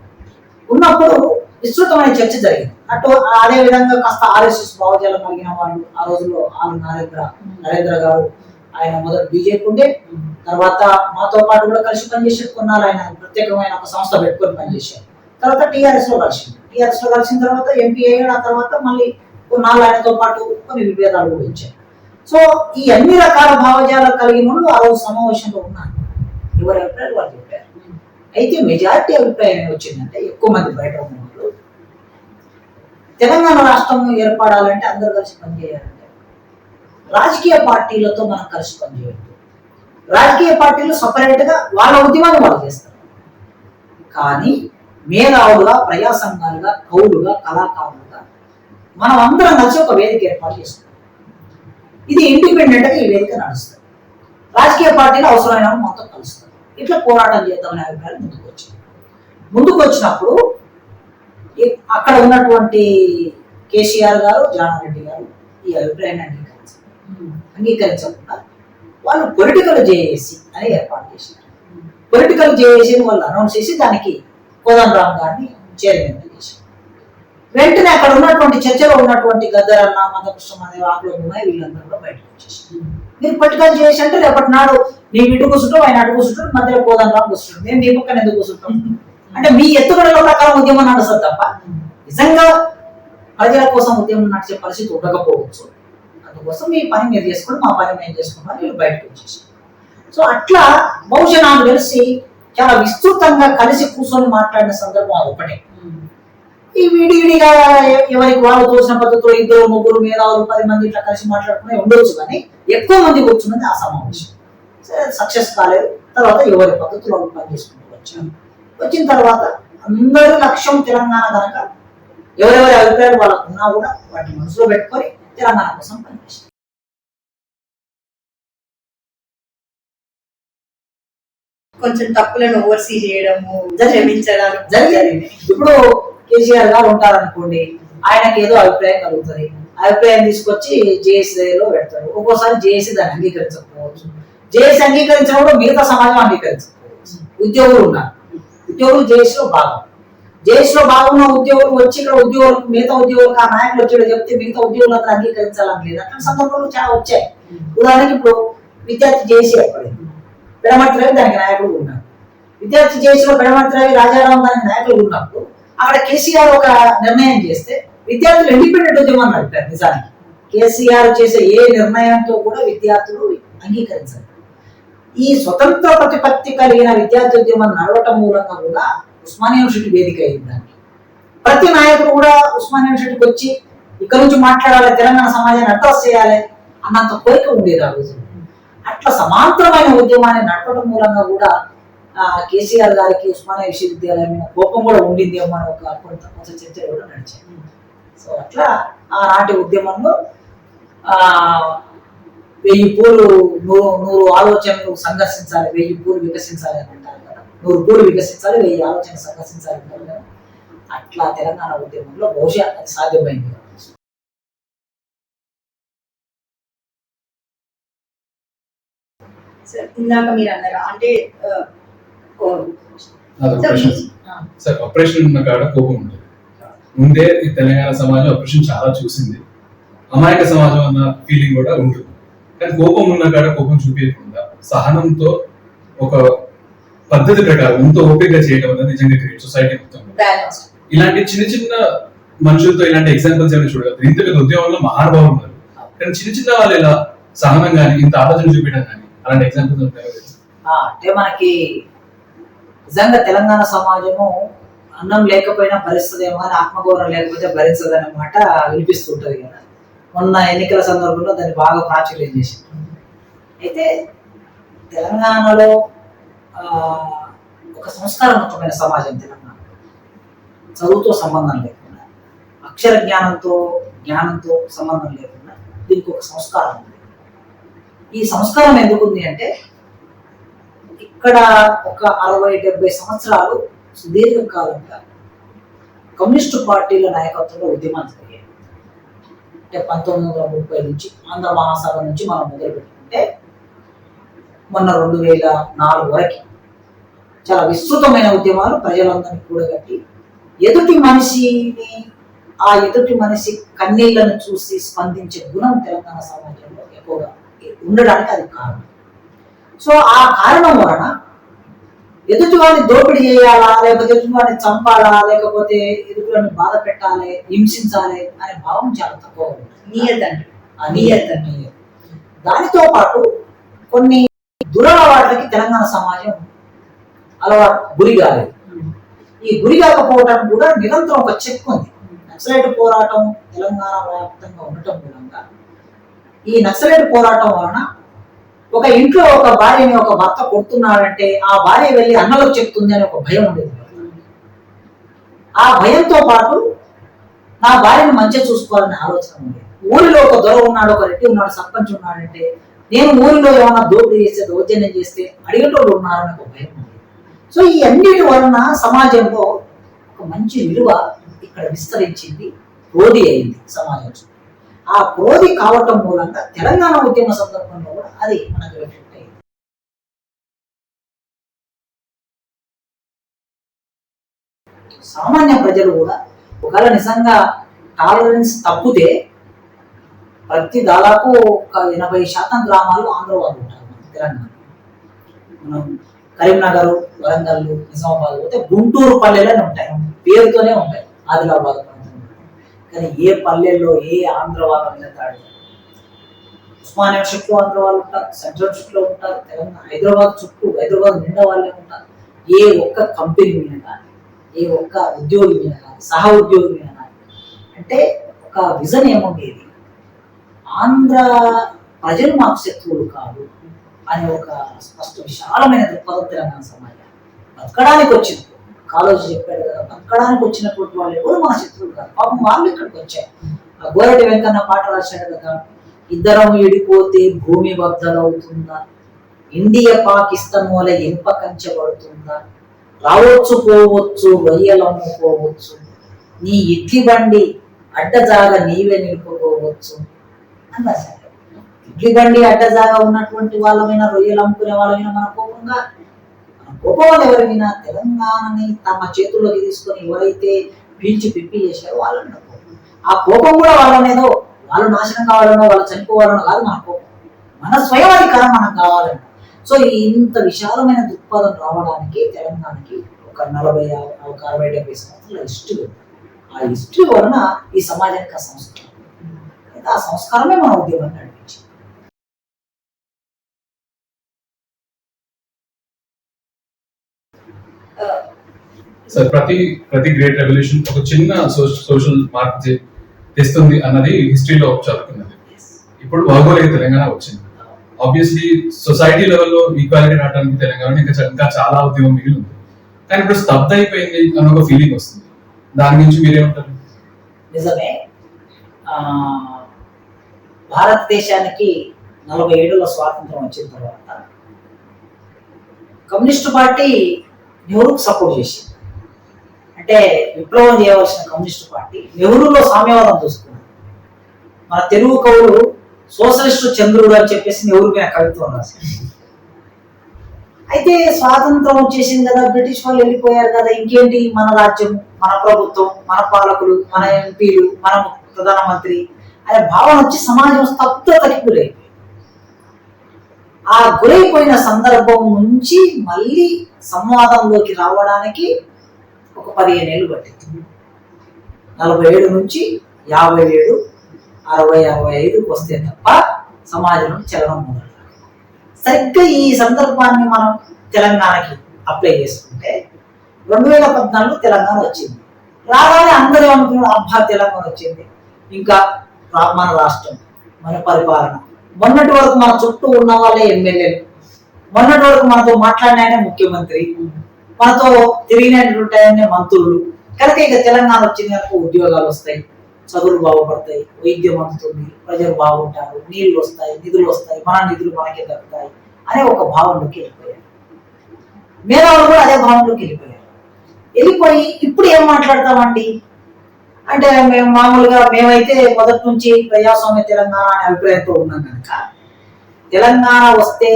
ఉన్నప్పుడు విస్తృతమైన చర్చ జరిగింది. అటు అదే విధంగా కాస్త ఆర్ఎస్ఎస్ భావజాలం కలిగిన వాళ్ళు ఆ రోజుల్లో నరేంద్ర గారు, ఆయన మొదటి బీజేపీ ఉండే, తర్వాత మాతో పాటు కూడా కలిసి పనిచేసారు. కొన్నాళ్ళు ఆయన ప్రత్యేకమైన ఒక సంస్థ పెట్టుకొని పనిచేశారు. తర్వాత టీఆర్ఎస్ లో కలిసిన తర్వాత ఎంపీ అయ్యాడు. ఆ తర్వాత మళ్ళీ కొన్నాళ్ళు ఆయనతో పాటు కొన్ని విభేదాలు కూడా ఇచ్చారు. సో ఈ అన్ని రకాల భావజాలు కలిగిన వాళ్ళు ఆ రోజు సమావేశంలో ఉన్నారు. ఎవరి అభిప్రాయాలు వాళ్ళు చెప్పారు. అయితే మెజారిటీ అభిప్రాయం ఏమొచ్చిందంటే, ఎక్కువ మంది బయట ఉన్న వాళ్ళు తెలంగాణ రాష్ట్రం ఏర్పడాలంటే అందరూ కలిసి పనిచేయాలంటే రాజకీయ పార్టీలతో మనం కలిసి పనిచేయద్దు, రాజకీయ పార్టీలు సపరేట్గా వాళ్ళ ఉద్యమాన్ని వాళ్ళు చేస్తారు. కానీ మేధావులుగా, ప్రజా సంఘాలుగా, కవులుగా, కళాకారులుగా మనం అందరం కలిసి ఒక వేదిక ఏర్పాటు చేస్తున్నాం. ఇది ఇండిపెండెంట్గా ఈ వేదిక నడుస్తుంది. రాజకీయ పార్టీలు అవసరమైన మొత్తం కలుస్తారు. ఇట్లా పోరాటం చేద్దామనే అభిప్రాయం ముందుకు వచ్చినప్పుడు అక్కడ ఉన్నటువంటి కేసీఆర్ గారు, జానారెడ్డి గారు ఈ అభిప్రాయాన్ని అంగీకరించకుండా వాళ్ళు పొలిటికల్ జేఏసీ అని ఏర్పాటు చేశారు. పొలిటికల్ జేఏసీని వాళ్ళు అనౌన్స్ చేసి దానికి కోదండరామ్ గారిని చైర్మన్ చేశారు. వెంటనే అక్కడ ఉన్నటువంటి చర్చలో ఉన్నటువంటి గద్దరన్న, మందకృష్ణ అనే ఆకులు ఉన్నాయి, వీళ్ళందరూ కూడా బయటకు వచ్చేసారు. మీరు పొలిటికల్ జేఏసీ అంటే రేపటి నాడు నీ ఇటు కూర్చుంటాం, ఆయన అటు కూర్చుంటాం, మధ్యలో కోదండరామ్ కూర్చుంటాం, మేము మీ పక్కన ఎందుకు కూర్చుంటాం అంటే మీ ఎత్తుగడల ప్రకారం ఉద్యమం నడుస్తుంది తప్ప నిజంగా ప్రజల కోసం ఉద్యమం నడిచే పరిస్థితి ఉండకపోవచ్చు. అందుకోసం మీ పని మీరు చేసుకోండి, మా పని మేము చేసుకుంటాం, వీళ్ళు బయటకు వచ్చేసారు. సో అట్లా బహుశా నాకు తెలిసి చాలా విస్తృతంగా కలిసి కూర్చొని మాట్లాడిన సందర్భం అది ఒకటే. ఈ విడివిడిగా ఎవరికి వాళ్ళు తోచిన పద్ధతిలో 2, 3 మేధావులు 10 మంది ఇట్లా కలిసి మాట్లాడుకునే ఉండొచ్చు, కానీ ఎక్కువ మంది కూర్చున్నది ఆ సమావేశం. సక్సెస్ కాలేదు. తర్వాత ఎవరి పద్ధతిలో పనిచేసుకుంటూ వచ్చిన తర్వాత అందరి లక్ష్యం తెలంగాణ కనుక ఎవరెవరి అభిప్రాయాలు వాళ్ళకు ఉన్నా కూడా వాటిని మనసులో పెట్టుకొని తెలంగాణ కోసం పనిచేస్తారు. కొంచెం తప్పులను ఓవర్సీ చేయడము, క్షమించడం జరిగింది. ఇప్పుడు కేసీఆర్ గారు ఉంటారనుకోండి, ఆయనకి ఏదో అభిప్రాయం కలుగుతుంది, అభిప్రాయం తీసుకొచ్చి జేఏసీలో పెడతారు. ఒక్కోసారి జేఏసీ దాన్ని అంగీకరించకపోవచ్చు. జేఏసీ అంగీకరించినప్పుడు మిగతా సమాజం అంగీకరించకపోవచ్చు. ఉద్యోగులు ఉన్నారు, ఉద్యోగులు జేఏసీలో భాగం. జేఏసీలో భాగంలో ఉద్యోగులు వచ్చి ఇక్కడ ఉద్యోగులు మిగతా ఉద్యోగులకు ఆ నాయకులు వచ్చి చెప్తే మిగతా ఉద్యోగులు అతను అంగీకరించాలని లేదు. అట్లాంటి సందర్భంలో చాలా వచ్చాయి. ఉదాహరణకి ఇప్పుడు విద్యార్థి జేఏసీ ఏర్పడింది, పెడమర్తి రవి దానికి నాయకులు ఉన్నారు. విద్యార్థి జేఏసీలో పెడమర్తి రవి, రాజారాం దానికి నాయకులు ఉన్నప్పుడు అక్కడ కేసీఆర్ ఒక నిర్ణయం చేస్తే విద్యార్థులు ఇండిపెండెంట్ ఉద్యమం నడిపారు. నిజానికి కేసీఆర్ చేసే ఏ నిర్ణయంతో కూడా విద్యార్థులు అంగీకరించారు. ఈ స్వతంత్ర ప్రతిపత్తి కలిగిన విద్యార్థి ఉద్యమం నడవటం మూలంగా కూడా ఉస్మానియా యూనివర్సిటీ వేదిక అయింది. దానికి ప్రతి నాయకుడు కూడా ఉస్మానియా యూనివర్సిటీకి వచ్చి ఇక్కడ నుంచి మాట్లాడాలి, తెలంగాణ సమాజాన్ని అడ్రస్ చేయాలి అన్నంత కోరిక ఉండేది ఆ రోజు. అట్లా సమాంతరమైన ఉద్యమాన్ని నడపడం మూలంగా కూడా కేసీఆర్ గారికి ఉస్మానియా విశ్వవిద్యాలయం మీద కోపం కూడా ఉండిందేమో అని ఒక కొంత చర్చలు కూడా నడిచాయి. సో అట్లా ఆనాటి ఉద్యమంలో 1000 పూలు 100 ఆలోచనలు సంఘర్షించాలి, 1000 పూలు వికసించాలి అని అంటారు కదా. 100 పూలు వికసించాలి, 1000 ఆలోచనలు సంఘర్షించాలి అంటారు కదా. అట్లా తెలంగాణ ఉద్యమంలో బహుశా అది సాధ్యమైంది. సార్ ఇందాక మీరు అన్నారు అంటే సార్ ఆపరేషన్ ఉన్న కాడ కోపం ఉంటుంది. ముందే ఈ తెలంగాణ సమాజం ఆపరేషన్ చాలా చూసింది, అమాయక సమాజం అన్న ఫీలింగ్ కూడా ఉంటుంది. కానీ కోపం ఉన్న కాడ కోపం చూపించకుండా సహనంతో ఒక పద్ధతి ప్రకారం ఎంతో ఓపికగా చేయడం అనేది నిజంగా గ్రేట్. సొసైటీ మొత్తం ఇలాంటి చిన్న చిన్న మనుషులతో ఇలాంటి ఎగ్జాంపుల్స్ ఏమైనా చూడగలరు. ఇంత పెద్ద ఉద్యమంలో మహానుభావులు ఉన్నారు, కానీ చిన్న చిన్న వాళ్ళు ఇలా సహనం కానీ ఇంత ఆలోచన చూపించడం కానీ అలాంటి ఎగ్జాంపుల్స్ ఉంటాయి. అంటే మనకి నిజంగా తెలంగాణ సమాజము అన్నం లేకపోయినా భరిస్తుందేమో కానీ ఆత్మగౌరవం లేకపోతే భరించదు అన్నమాట వినిపిస్తుంటది కదా. మొన్న ఎన్నికల సందర్భంలో దాన్ని బాగా ప్రాచుర్యం చేసింది. అయితే తెలంగాణలో ఒక సంస్కారవంతమైన సమాజం తెలంగాణ. చదువుతో సంబంధం లేకుండా, అక్షర జ్ఞానంతో సంబంధం లేకుండా దీనికి ఒక సంస్కారం ఉంది. ఈ సంస్కారం ఎందుకుంది అంటే ఇక్కడ ఒక 60-70 సంవత్సరాలు సుదీర్ఘకాలంగా కమ్యూనిస్టు పార్టీల నాయకత్వంలో ఉద్యమాలు జరిగాయి. అంటే 1930 నుంచి ఆంధ్ర మహాసభ నుంచి మనం మొదలు పెట్టుకుంటే మొన్న 2004 వరకు చాలా విస్తృతమైన ఉద్యమాలు ప్రజలందరినీ కూడగట్టి ఎదుటి మనిషి కన్నీళ్లను చూసి స్పందించే గుణం తెలంగాణ సమాజంలో ఎక్కువగా ఉండడానికి అది కారణం. సో ఆ కారణం వలన ఎదుటివాడిని దోపిడీ చేయాలా, లేకపోతే ఎదుటివాడిని చంపాలా, లేకపోతే ఎదుటివాడిని బాధ పెట్టాలి, హింసించాలి అనే భావం చాలా తక్కువ ఉంటుంది. దానితో పాటు కొన్ని దురలవాట్లకి తెలంగాణ సమాజం గురి కాలేదు. ఈ గురి కాకపోవడం కూడా నిరంతరం ఒక చెక్ ఉంది. నక్సలైట్ పోరాటం తెలంగాణ వ్యాప్తంగా ఉండటం మూలంగా ఈ నక్సలైట్ పోరాటం వలన ఒక ఇంట్లో ఒక భార్యని ఒక భర్త కొడుతున్నాడంటే ఆ భార్య వెళ్ళి అన్నలకు చెప్తుంది అని ఒక భయం ఉండేది. ఆ భయంతో పాటు నా భార్యను మంచిగా చూసుకోవాలనే ఆలోచన ఉండేది. ఊరిలో ఒక దొర ఉన్నాడు, ఒక రెడ్డి ఉన్నాడు, సర్పంచ్ ఉన్నాడంటే నేను ఊరిలో ఏమైనా దోపిడీ చేస్తే దౌర్జన్యం చేస్తే అడిగేటోళ్ళు ఉన్నారని ఒక భయం ఉండేది. సో ఈ అన్నిటి వలన సమాజంలో ఒక మంచి విలువ ఇక్కడ విస్తరించింది, క్రోధి అయింది సమాజంలో. ఆ క్రోధి కావటం మూలంగా తెలంగాణ ఉద్యమ సందర్భంలో కూడా అది మనకు రిఫ్లెక్ట్ అయింది. సామాన్య ప్రజలు కూడా ఒకవేళ నిజంగా టాలరెన్స్ తప్పితే దాదాపు ఒక 80% గ్రామాల్లో ఆంధ్ర వాళ్ళు ఉంటారు తెలంగాణ. మనం కరీంనగర్, వరంగల్, నిజామాబాద్ పోతే గుంటూరు పల్లెలోనే ఉంటాయి, పేరుతోనే ఉంటాయి ఆదిలాబాద్ ప్రాంతంలో. కానీ ఏ పల్లెల్లో ఏ ఆంధ్ర వాళ్ళ మీద తాడు? ఉస్మానియా చుట్టూ ఆంధ్ర వాళ్ళు ఉంటారు, సెంట్రల్ చుట్టూ ఉంటారు, తెలంగాణ హైదరాబాద్ చుట్టూ హైదరాబాద్ నిండా వాళ్ళే ఉంటారు. ఏ ఒక్క కంపెనీ మీద కానీ, ఏ ఒక్క ఉద్యోగి మీద కానీ, సహ ఉద్యోగి మీద కానీ అంటే ఒక విజన్ ఏముండేది, ఆంధ్ర ప్రజలు మాకు శత్రువులు కాదు అనే ఒక స్పష్ట విశాలమైన దృక్పథం తెలంగాణ సమాజం. బతకడానికి వచ్చింది, కాలేజీ చెప్పాడు కదా, బతకడానికి వచ్చినటువంటి వాళ్ళు ఎవరు మన శత్రువులు కాదు. పాపం వాళ్ళు ఇక్కడికి వచ్చారు. ఆ గోరటి వెంకన్న పాట రాశాడు కదా, ఇద్దరం విడిపోతే భూమి బద్దలవుతుందా, ఇండియా పాకిస్తాన్ వల్ల ఇనుప కంచెబడుతుందా, రావచ్చు పోవచ్చు రొయ్యలమ్ముకోవచ్చు, నీ ఇడ్లీ బండి అడ్డజాగా నీవే నిలుపుకోవచ్చు అని రాశాడు. ఇడ్లీ బండి అడ్డజాగా ఉన్నటువంటి వాళ్ళమైనా, రొయ్యలు అమ్ముకునే వాళ్ళమైనా మన కోపంగా, మన కోపం ఎవరైనా తెలంగాణని తమ చేతుల్లోకి తీసుకొని ఎవరైతే పీల్చి పిప్పి చేశారో వాళ్ళని కోపం. ఆ కోపం కూడా వాళ్ళనేదో వాళ్ళు నాశనం కావాలనో వాళ్ళు చనిపోవాలనో కాదు మన కోపం, మన స్వయం అధికారం మనకు కావాలన్న. సో ఇంత విశాలమైన దృక్పథం రావడానికి తెలంగాణకి ఒక 40-60-70 సంవత్సరాల హిస్టరీ. ఆ హిస్టరీ వలన ఈ సమాజానికి ఆ సంస్కారం, ఆ సంస్కారమే మన ఉద్యమాన్ని నడిపించింది. సార్ ప్రతి గ్రేట్ రెవల్యూషన్ ఒక చిన్న సోషల్ మార్పు తెస్తుంది అన్నది హిస్టరీలో చదువుకున్నది. ఇప్పుడు భౌగోళిక తెలంగాణ వచ్చింది. ఆబ్వియస్లీ సొసైటీ లెవెల్లో ఈక్వాలిటీ రావడానికి తెలంగాణ ఇంకా చాలా ఉద్యమం మిగిలి ఉంది. కానీ ఇప్పుడు స్తబ్ద అయిపోయింది అని ఒక ఫీలింగ్ వస్తుంది. దాని గురించి మీరేమంటారు? నిజమే, భారతదేశానికి 47 స్వాతంత్రం వచ్చిన తర్వాత కమ్యూనిస్టు పార్టీ నెహ్రూకు సపోర్ట్ చేసింది. అంటే విప్లవం చేయవలసిన కమ్యూనిస్టు పార్టీ నెహ్రూలో సామ్యవాదం చూసుకున్నారు. మన తెలుగు కవులు సోషలిస్టు చంద్రుడు అని చెప్పేసి నెహ్రూ మీద కవిత్వం రాశారు. అయితే స్వాతంత్రం వచ్చేసింది కదా, బ్రిటిష్ వాళ్ళు వెళ్ళిపోయారు కదా, ఇంకేంటి మన రాజ్యం, మన ప్రభుత్వం, మన పాలకులు, మన ఎంపీలు, మన ప్రధానమంత్రి అనే భావన వచ్చి సమాజం స్తబ్దతకి గురైపోయింది. ఆ గురైపోయిన సందర్భం నుంచి మళ్ళీ సంవాదంలోకి రావడానికి ఒక 15 ఏళ్ళు పట్టింది. 47 నుంచి 57, 60, 65 వస్తే తప్ప సమాజంలో చలనం మొదలు. సరిగ్గా ఈ సందర్భాన్ని మనం తెలంగాణకి అప్లై చేసుకుంటే 2014 తెలంగాణ వచ్చింది. రాగానే అందరూ అనుకున్నారు, అబ్బా తెలంగాణ వచ్చింది, ఇంకా మన రాష్ట్రం, మన పరిపాలన. మొన్నటి వరకు మన చుట్టూ ఉన్న వాళ్ళే ఎమ్మెల్యేలు, మొన్నటి వరకు మనతో మాట్లాడిన ఆయనే ముఖ్యమంత్రి, మనతో తిరిగినటువంటి ఆయనే మంత్రులు. కనుక ఇక తెలంగాణ వచ్చింది కనుక ఉద్యోగాలు వస్తాయి, చదువులు బాగుపడతాయి, వైద్యం అందుతుంది, ప్రజలు బాగుంటారు, నీళ్లు వస్తాయి, నిధులు వస్తాయి, మన నిధులు మనకే దక్కుతాయి అనే ఒక భావనలోకి వెళ్ళిపోయారు. మేధావులు కూడా అదే భావనలోకి వెళ్ళిపోయి ఇప్పుడు ఏం మాట్లాడతామండి అంటే, మేము మామూలుగా మేమైతే మొదటి నుంచి ప్రజాస్వామ్య తెలంగాణ అనే అభిప్రాయంతో ఉన్నాం కనుక తెలంగాణ వస్తే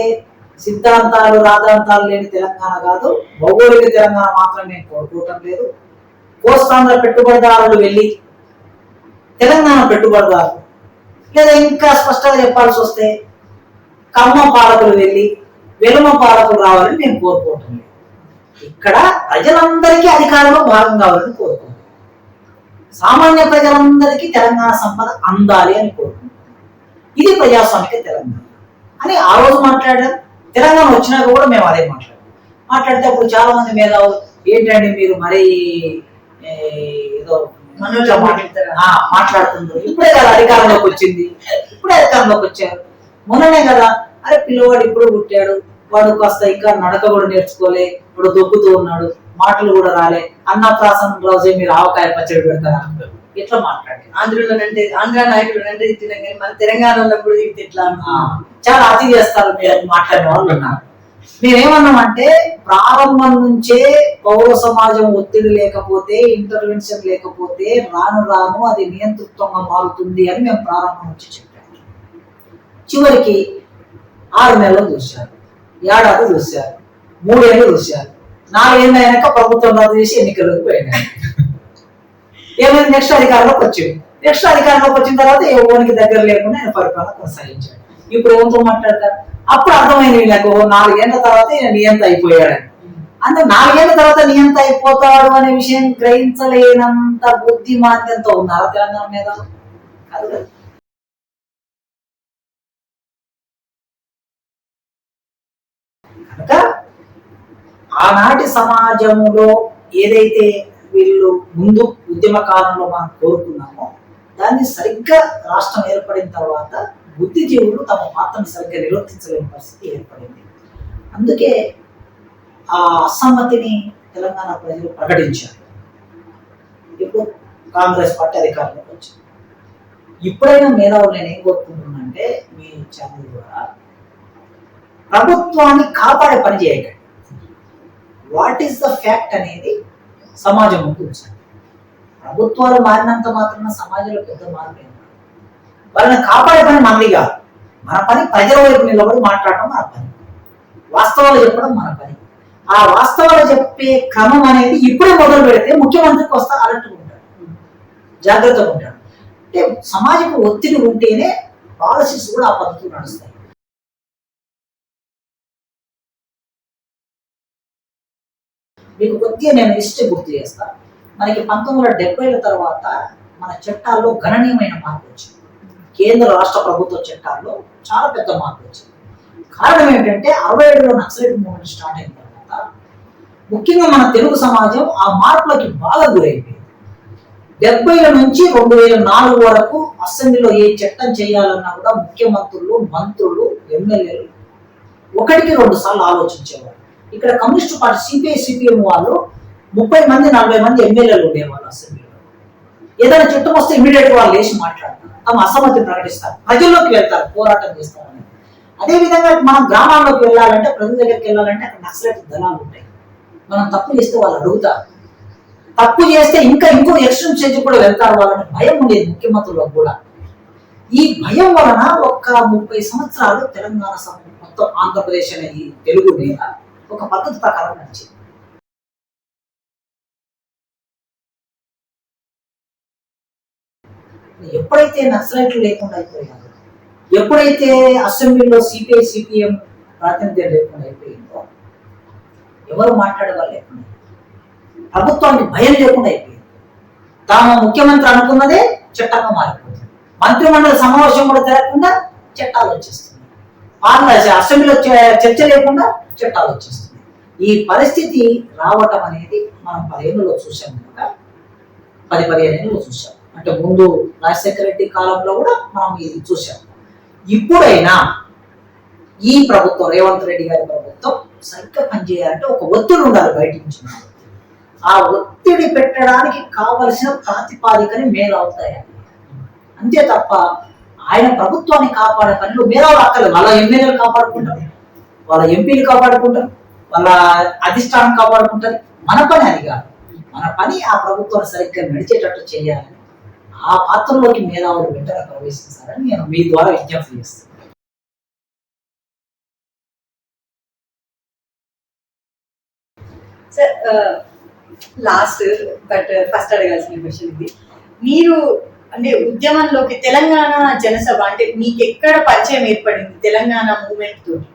సిద్ధాంతాలు రాద్ధాంతాలు లేని తెలంగాణ కాదు, భౌగోళిక తెలంగాణ మాత్రం మేము కోరుకోవటం లేదు. కోస్తాంధ్ర పెట్టుబడిదారులు వెళ్ళి తెలంగాణ పెట్టుబడిదారులు, లేదా ఇంకా స్పష్టంగా చెప్పాల్సి వస్తే కమ్మ పాలకులు వెళ్ళి వెలుమ పాలకులు రావాలని నేను కోరుకోవటం లేదు. ఇక్కడ ప్రజలందరికీ అధికారంలో భాగం కావాలని కోరుకుంటున్నాను. సామాన్య ప్రజలందరికీ తెలంగాణ సంపద అందాలి అని కోరుకుంటున్నాను. ఇది ప్రజాస్వామిక తెలంగాణ అని ఆ రోజు మాట్లాడారు. తెలంగాణ వచ్చినాక కూడా మేము అదే మాట్లాడితే అప్పుడు చాలా మంది మేధావులు ఏంటండి మీరు మరీ ఏదో మాట్లాడుతున్నారు, ఇప్పుడే కదా అధికారంలోకి వచ్చింది, ఇప్పుడే అధికారంలోకి వచ్చారు, మొన్ననే కదా అరే పిల్లవాడు ఇప్పుడు పుట్టాడు, వాడు కాస్త ఇంకా నడక కూడా నేర్చుకోలే, ఇప్పుడు దొబ్బుతూ ఉన్నాడు, మాటలు కూడా రాలే, అన్నప్రాసన రోజే మీరు ఆవకాయ పచ్చడి పెడతారా, ఇట్లా మాట్లాడి ఆంధ్రులనంటే ఆంధ్ర నాయకులు అంటే తిట్టినా కానీ మన తెలంగాణలో కూడా ఇది ఇట్లా చాలా అతి చేస్తారు మీరు మాట్లాడిన వాళ్ళు ఉన్నారు. మేమేమన్నామంటే ప్రారంభం నుంచే పౌర సమాజం ఒత్తిడి లేకపోతే, ఇంటర్వెన్షన్ లేకపోతే రాను రాను అది నియంతృత్వంగా మారుతుంది అని మేము ప్రారంభం నుంచి చెప్పాము. చివరికి 6 నెలలు చూశారు, ఏడాది చూశారు, 3 ఏళ్ళు చూశారు, 4 ఏళ్ళు అయినాక ప్రభుత్వం రద్దు చేసి ఎన్నికలకు పోయినాయి. ఏమైనా నెక్స్ట్ అధికారంలోకి వచ్చింది. నెక్స్ట్ అధికారంలోకి వచ్చిన తర్వాత ఎవరికి దగ్గర లేకుండా ఆయన పరిపాలన కొనసాగించాడు. ఇప్పుడు ఎవరితో మాట్లాడతారు? అప్పుడు అర్థమైంది వీళ్ళకు 4 ఏళ్ల తర్వాత నియంత అయిపోయాడని. అంటే 4 ఏళ్ల తర్వాత నియంత అయిపోతాడు అనే విషయం గ్రహించలేనంత బుద్ధిమాంద్యంతో ఉన్నారా తెలంగాణ మీద? కాదు కదా. కనుక ఆనాటి సమాజంలో ఏదైతే వీళ్ళు ముందు ఉద్యమ కాలంలో మనం కోరుకున్నామో దాన్ని సరిగ్గా రాష్ట్రం ఏర్పడిన తర్వాత బుద్ధిజీవులు తమ పాత్రను సరిగ్గా నిర్వర్తించలేని పరిస్థితి ఏర్పడింది. అందుకే ఆ అసమ్మతిని తెలంగాణ ప్రజలు ప్రకటించారు. ఇప్పుడు కాంగ్రెస్ పార్టీ అధికారంలోకి వచ్చింది. ఇప్పుడైనా మేధావులు నేను ఏం కోరుకుంటున్నానంటే మీ ఛానల్ ద్వారా ప్రభుత్వాన్ని కాపాడే పని చేయకండి. వాట్ ఈస్ ద ఫ్యాక్ట్ అనేది సమాజం ముందు ఉంచాలి. ప్రభుత్వాలు మారినంత మాత్రాన సమాజంలో పెద్ద మార్పు ఏం కాదు. వాళ్ళని కాపాడే పని మనది కాదు. మన పని ప్రజల వైపు నిలబడి మాట్లాడటం మన పని, వాస్తవాలు చెప్పడం మన పని. ఆ వాస్తవాలు చెప్పే క్రమం అనేది ఇప్పుడే మొదలు పెడితే ముఖ్యమంత్రికి వస్తా అలర్ట్గా ఉంటాడు, జాగ్రత్తగా ఉంటాడు. అంటే సమాజపు ఒత్తిడి ఉంటేనే పాలసీస్ కూడా ఆ పద్ధతులు నడుస్తాయి. మీకు కొద్దిగా నేను హిస్టరీ గుర్తు చేస్తాను. మనకి 1970ల తర్వాత మన చట్టాల్లో గణనీయమైన మార్పు వచ్చింది. కేంద్ర రాష్ట్ర ప్రభుత్వ చట్టాల్లో చాలా పెద్ద మార్పు వచ్చింది. కారణం ఏంటంటే 67లో నక్సలైట్ మూవ్మెంట్ స్టార్ట్ అయిన తర్వాత ముఖ్యంగా మన తెలుగు సమాజం ఆ మార్పులకి బాగా గురైపోయింది. 70ల నుంచి 2004 వరకు అసెంబ్లీలో ఏ చట్టం చేయాలన్నా కూడా ముఖ్యమంత్రులు, మంత్రులు, ఎమ్మెల్యేలు 1-2 సార్లు ఆలోచించేవారు. ఇక్కడ కమ్యూనిస్టు పార్టీ సిపిఐ సిపిఎం వాళ్ళు 30 మంది 40 మంది ఎమ్మెల్యేలు ఉండేవాళ్ళు అసెంబ్లీలో. ఏదైనా చట్టం వస్తే ఇమీడియట్ గా వాళ్ళు లేచి మాట్లాడతారు, తమ అసమ్మతిని ప్రకటిస్తారు, ప్రజల్లోకి వెళ్తారు, పోరాటం చేస్తారని. అదేవిధంగా మనం గ్రామాల్లోకి వెళ్ళాలంటే, ప్రజల దగ్గరికి వెళ్ళాలంటే అక్కడ నక్సలైట్ దళాలు ఉంటాయి. మనం తప్పు చేస్తే వాళ్ళు అడుగుతారు, తప్పు చేస్తే ఇంకో ఎక్స్ట్రీమ్ స్టేజ్ కూడా వెళ్తారు. వాళ్ళని భయం ఉండేది ముఖ్యమంత్రులకు కూడా. ఈ భయం వలన ఒక 30 సంవత్సరాలు తెలంగాణ మొత్తం ఆంధ్రప్రదేశ్ అనే ఈ తెలుగు మీద ఒక పద్ధతి ప్రకారం నడిచింది. ఎప్పుడైతే నక్సలైట్లు లేకుండా అయిపోయారో, ఎప్పుడైతే అసెంబ్లీలో సిపిఐ సిపిఎం ప్రాతినిధ్యం లేకుండా అయిపోయిందో, ఎవరు మాట్లాడేవారు లేకుండా, ప్రభుత్వానికి భయం లేకుండా అయిపోయింది. తాము ముఖ్యమంత్రి అనుకున్నదే చట్టంగా మారిపోతుంది. మంత్రిమండలి సమావేశం కూడా జరగకుండా చట్టాలు వచ్చేస్తున్నాయి. అసెంబ్లీలో చర్చ లేకుండా చట్టాలు వచ్చేస్తున్నాయి. ఈ పరిస్థితి రావటం అనేది మనం 10 ఏళ్ళలో చూసాం కనుక, 10-15 ఏళ్ళలో చూసాం. అంటే ముందు రాజశేఖర రెడ్డి కాలంలో కూడా మనం ఇది చూసాం. ఇప్పుడైనా ఈ ప్రభుత్వం, రేవంత్ రెడ్డి గారి ప్రభుత్వం సరిగ్గా పనిచేయాలంటే ఒక ఒత్తిడి ఉండాలి బయట నుంచి. ఆ ఒత్తిడి పెట్టడానికి కావలసిన ప్రాతిపాదికని మేలవుతాయి. అంతే తప్ప ఆయన ప్రభుత్వాన్ని కాపాడే పనిలో మేధావులు అక్కర్లేదు. వాళ్ళ ఎమ్మెల్యేలు కాపాడుకుంటారు, వాళ్ళ ఎంపీలు కాపాడుకుంటారు, వాళ్ళ అధిష్టానం కాపాడుకుంటారు. మన పని అది కాదు. మన పని ఆ ప్రభుత్వాన్ని సరిగ్గా నడిచేటట్టు చేయాలని, ఆ పాత్రలోకి మేధావులు వెంటనే ప్రవేశించాలని నేను మీ ద్వారా విజ్ఞప్తి చేస్తాను. సార్, లాస్ట్ బట్ ఫస్ట్ అడగాల్సిన క్వశ్చన్ ఇది. మీరు అంటే ఉద్యమంలోకి తెలంగాణ జనసభ అంటే మీకు ఎక్కడ పరిచయం ఏర్పడింది తెలంగాణ మూవ్మెంట్ తోటి?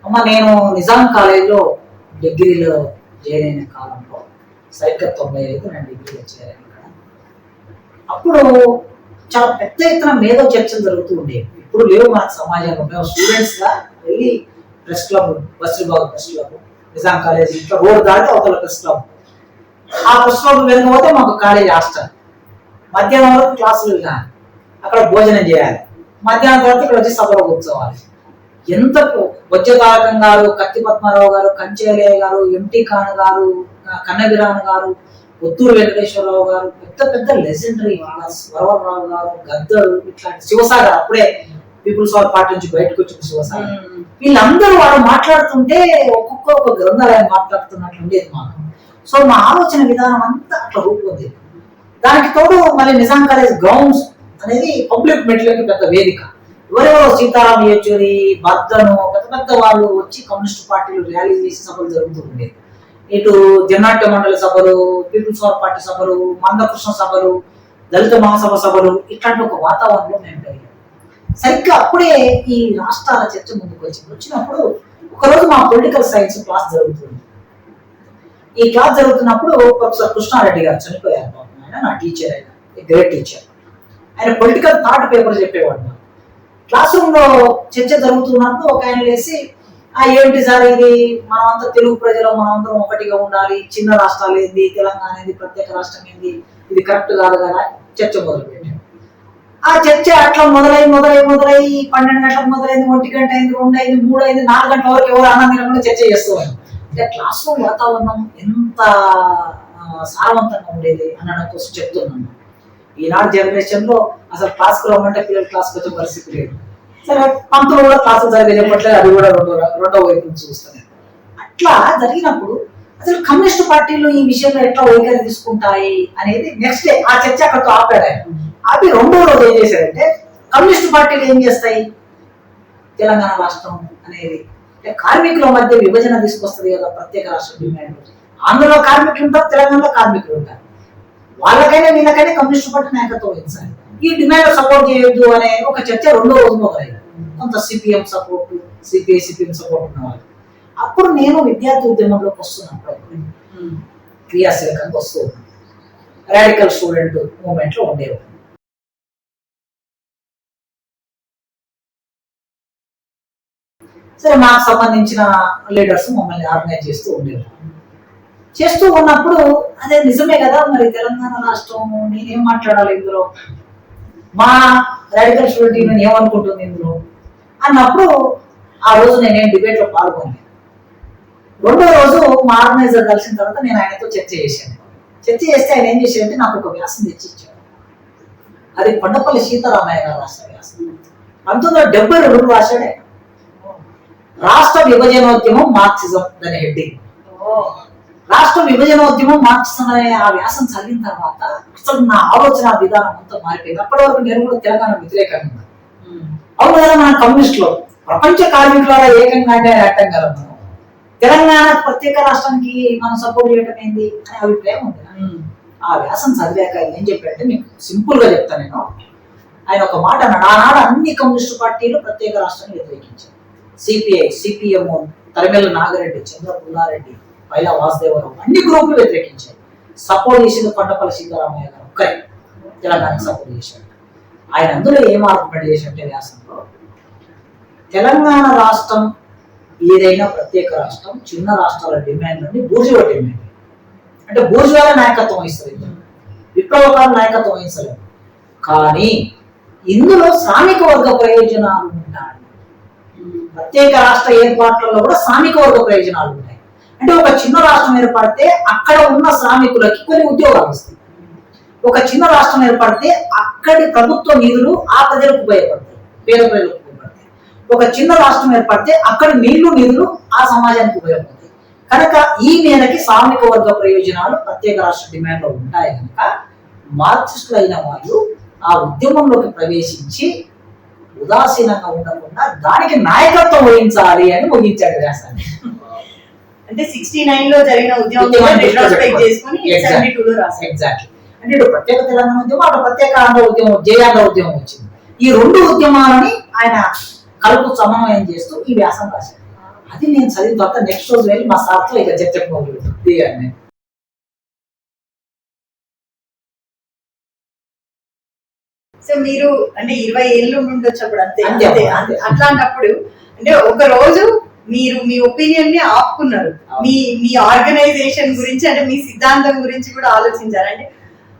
అమ్మ, నేను నిజాం కాలేజీలో డిగ్రీలో జాయిన్ అయిన కాలంలో సరిగ్గా 95 నేను డిగ్రీలో చేరాను ఇక్కడ. అప్పుడు చాలా పెద్ద ఎత్తున మేధో చర్చలు జరుగుతూ ఉండేవి. ఇప్పుడు లేవు మన సమాజంలో. మేము స్టూడెంట్స్ గా వెళ్ళి press club, Basheerbagh press club, Nizam college ఇట్లా రోడ్డు దాటి అవతల ప్రెస్ క్లబ్. ఆ ప్రెస్ క్లబ్ వెళ్ళకపోతే మాకు కాలేజ్ హాస్టల్. మధ్యాహ్నం వరకు క్లాసులు వినాలి, అక్కడ భోజనం చేయాలి, మధ్యాహ్నం తర్వాత ఇక్కడ వచ్చి సభలో కూర్చోవాలి. ఎంత బొజ్జతారకం గారు, కత్తి పద్మారావు గారు, కంచేలయ్య గారు, ఎంటి ఖాన్ గారు, కన్నబిరాన్ గారు, పుత్తూరు వెంకటేశ్వరరావు గారు, పెద్ద పెద్ద లెజెండరీ వరవరరావు గారు, గద్దరు, ఇట్లాంటి శివసాగర్ అప్పుడే పీపుల్స్ వార్ పార్టీ నుంచి బయటకు వచ్చిన శివసాగర్, వీళ్ళందరూ వాళ్ళు మాట్లాడుతుంటే ఒక్కొక్క ఒక గ్రంథాలయం మాట్లాడుతున్నట్లు ఉండేది మాకు. సో మా ఆలోచన విధానం అంతా అట్లా రూపొంది. దానికి తోడు మళ్ళీ నిజాం కాలేజ్ గ్రౌండ్స్ అనేది పబ్లిక్ మెట్లకి పెద్ద వేదిక. ఎవరెవరో సీతారాం యేచూరి, బద్దను, పెద్ద పెద్ద వాళ్ళు వచ్చి కమ్యూనిస్ట్ పార్టీలు ర్యాలీ చేసి సభలు జరుగుతూ ఉండేది. ఇటు జనాట్య మండలి సభలు, పీపుల్స్ వార్ పార్టీ సభలు, మందకృష్ణ సభలు, దళిత మహాసభ సభలు, ఇట్లాంటి ఒక వాతావరణంలో మేము పెరిగాం. సరిగ్గా అప్పుడే ఈ రాష్ట్రాల చర్చ ముందుకు వచ్చినప్పుడు ఒకరోజు మా పొలిటికల్ సైన్స్ క్లాస్ జరుగుతుంది. ఈ క్లాస్ జరుగుతున్నప్పుడు ప్రొఫెసర్ కృష్ణారెడ్డి గారు చనిపోయారు. ఆయన నా టీచర్, ఆయన గ్రేట్ టీచర్. ఆయన పొలిటికల్ థాట్ పేపర్ చెప్పేవాడు. క్లాస్ రూమ్ లో చర్చ జరుగుతున్నప్పుడు ఒక ఆయన వేసి, ఏంటి సార్ ఇది, మనమంతా తెలుగు ప్రజలు మనమందరం ఒకటిగా ఉండాలి, చిన్న రాష్ట్రాలు ఏంది, తెలంగాణ ఏంది, ప్రత్యేక రాష్ట్రం ఏంది, ఇది కరెక్ట్ కాదు కదా చర్చ మొదలుపెట్టాం. ఆ చర్చ అట్లా మొదలై 12 గంటలకు మొదలైంది, 1 గంట అయింది, 2 అయింది, 3 అయింది, 4 గంటల వరకు ఎవరు ఆనందంగా చర్చ చేస్తున్నాం. అంటే క్లాస్ రూమ్ వాతావరణం ఎంత సారవంతంగా ఉండేది అనడం కోసం చెప్తున్నాను. ఈనాడు జనరేషన్ లో అసలు క్లాస్కి రమ్మంటే పిల్లలు క్లాస్కి వచ్చే పరిస్థితి లేదు. సరే పంతులు కూడా క్లాసులు సరిగ్గా చెప్పట్లేదు, అది కూడా రెండో వైపు నుంచి చూస్తాను. అట్లా జరిగినప్పుడు అసలు కమ్యూనిస్ట్ పార్టీలు ఈ విషయంలో ఎట్లా వైఖరి తీసుకుంటాయి అనేది నెక్స్ట్ డే ఆ చర్చ అక్కడితో ఆపాడు ఆయన. ఆపి రెండో రోజు ఏం చేశారంటే, కమ్యూనిస్ట్ పార్టీలు ఏం చేస్తాయి, తెలంగాణ రాష్ట్రం అనేది అంటే కార్మికుల మధ్య విభజన తీసుకొస్తుంది కదా, ప్రత్యేక రాష్ట్ర డిమాండ్. ఆంధ్రలో కార్మికులు ఉంటారు, తెలంగాణలో కార్మికులు ఉంటారు. వాళ్ళకైనా వీళ్ళకైనా కమ్యూనిస్ట్ పార్టీ నాయకత్వం వహించాలి, ఈ డిమాండ్ సపోర్ట్ చేయొద్దు అనే ఒక చర్చ రెండో రోజు మొదలైంది. కొంత సిపిఎం సపోర్ట్, సిపిఎం సపోర్ట్ ఉన్నవాళ్ళు. అప్పుడు నేను విద్యార్థి ఉద్యమంలోకి వస్తున్నప్పుడు క్రియాశీలకంగా వస్తూ ఉన్నాను. రాడికల్ స్టూడెంట్ మూవ్మెంట్ లో ఉండేవాడు. సరే మాకు సంబంధించిన లీడర్స్ మమ్మల్ని ఆర్గనైజ్ చేస్తూ ఉండేవారు. చేస్తూ ఉన్నప్పుడు అదే నిజమే కదా, మరి తెలంగాణ రాష్ట్రం నేనేం మాట్లాడాలి ఇందులో, మా రాడికల్ స్టూడెంట్ యూనియన్ ఏమనుకుంటుంది ఇందులో అన్నప్పుడు ఆ రోజు నేనేం డిబేట్ లో పాల్గొన్నాను. రెండో రోజు మా ఆర్గనైజర్ కలిసిన తర్వాత నేను ఆయనతో చర్చ చేశాను. చర్చ చేస్తే ఆయన ఏం చేశాడంటే నాకు ఒక వ్యాసం తెచ్చి ఇచ్చాడు. అది కొండపల్లి సీతారామయ్య గారు రాసిన వ్యాసం. 1972 రాశాడే. రాష్ట్ర విభజనోద్యమం మార్క్సిజం అనే హెడ్డింగ్. రాష్ట్ర విభజనోద్యమం మార్క్సిజం అనే ఆ వ్యాసం చదివిన తర్వాత అసలు నా ఆలోచన విధానం అంతా మారిపోయింది. అప్పటి వరకు నేను కూడా తెలంగాణ వ్యతిరేకంగా ఉన్నాను. అవును కదా, మన కమ్యూనిస్టులో ప్రపంచ కార్మికులారా ఏకంగానే అట్టం కదా, మనం తెలంగాణ ప్రత్యేక రాష్ట్రానికి మనం సపోర్ట్ చేయడం ఏంది అనే అభిప్రాయం ఉంది. ఆ వ్యాసం చదివాక ఏం చెప్పాడంటే, మీకు సింపుల్ గా చెప్తాను నేను. ఆయన ఒక మాట అన్నాడు, ఆనాడు అన్ని కమ్యూనిస్టు పార్టీలు ప్రత్యేక రాష్ట్రాన్ని వ్యతిరేకించారు. సిపిఐ, సిపిఎం, తరిమెల్ల నాగిరెడ్డి, చంద్ర పుల్లారెడ్డి, పైలా వాసుదేవరావు, అన్ని గ్రూపులు వ్యతిరేకించారు. సపోర్ట్ చేసింది కొండపల్లి సీతారామయ్య గారు ఒక్కరే తెలంగాణకు సపోర్ట్ చేశాడు. ఆయన అందులో ఏం ఆర్గ్యుమెంట్ చేశాడంటే వ్యాసంలో, తెలంగాణ రాష్ట్రం ఏదైనా ప్రత్యేక రాష్ట్రం చిన్న రాష్ట్రాల డిమాండ్ నుండి బూర్జువా డిమాండ్, అంటే బూర్జువాల నాయకత్వం వహిస్తారు, విప్లవకాల నాయకత్వం వహించలేదు. కానీ ఇందులో శ్రామిక వర్గ ప్రయోజనాలు ఉంటాయి. ప్రత్యేక రాష్ట్ర ఏర్పాట్లలో కూడా శ్రామిక వర్గ ప్రయోజనాలు ఉంటాయి. అంటే ఒక చిన్న రాష్ట్రం ఏర్పడితే అక్కడ ఉన్న శ్రామికులకి కొన్ని ఉద్యోగాలు వస్తాయి. ఒక చిన్న రాష్ట్రం ఏర్పడితే అక్కడి ప్రభుత్వ నిధులు ఆ ప్రజలకు ఉపయోగపడతాయి, పేద ప్రజలకు ఉపయోగపడతాయి. ఒక చిన్న రాష్ట్రం ఏర్పడితే అక్కడి నిధులు ఆ సమాజానికి ఉపయోగపడతాయి. కనుక ఈ మేరకి శ్రామిక వర్గ ప్రయోజనాలు ప్రత్యేక రాష్ట్ర డిమాండ్ లో ఉంటాయి. కనుక మార్క్సిస్టులు అయిన వాళ్ళు ఆ ఉద్యమంలోకి ప్రవేశించి ఉదాసీనంగా ఉండకుండా దానికి నాయకత్వం వహించాలి అని ముగించాడు వ్యాసాన్ని. అంటే 69 లో జరిగిన ఉద్యమం చేసుకొని 72 లో రాశారు. ఎగ్జాక్ట్లీ. అంటే ఇటు ప్రత్యేక తెలంగాణ ఉద్యమం, అటు ప్రత్యేక ఆంధ్ర ఉద్యమం, జయాంధ్ర ఉద్యమం వచ్చింది. ఈ రెండు ఉద్యమాలని ఆయన కలుపు సమన్వయం చేస్తూ ఈ వ్యాసం రాశాడు. అది నేను చదివిన తర్వాత నెక్స్ట్ రోజు వెళ్ళి మా సార్తో ఇక చర్చకు మొదలుపెట్టాను. సో మీరు అంటే 20 ఏళ్ళు ఉండొచ్చు అప్పుడు, అంతే అట్లాంటప్పుడు అంటే ఒక రోజు మీరు మీ ఒపీనియన్ ని ఆపుకున్నారు, మీ ఆర్గనైజేషన్ గురించి అంటే మీ సిద్ధాంతం గురించి కూడా ఆలోచించారు. అంటే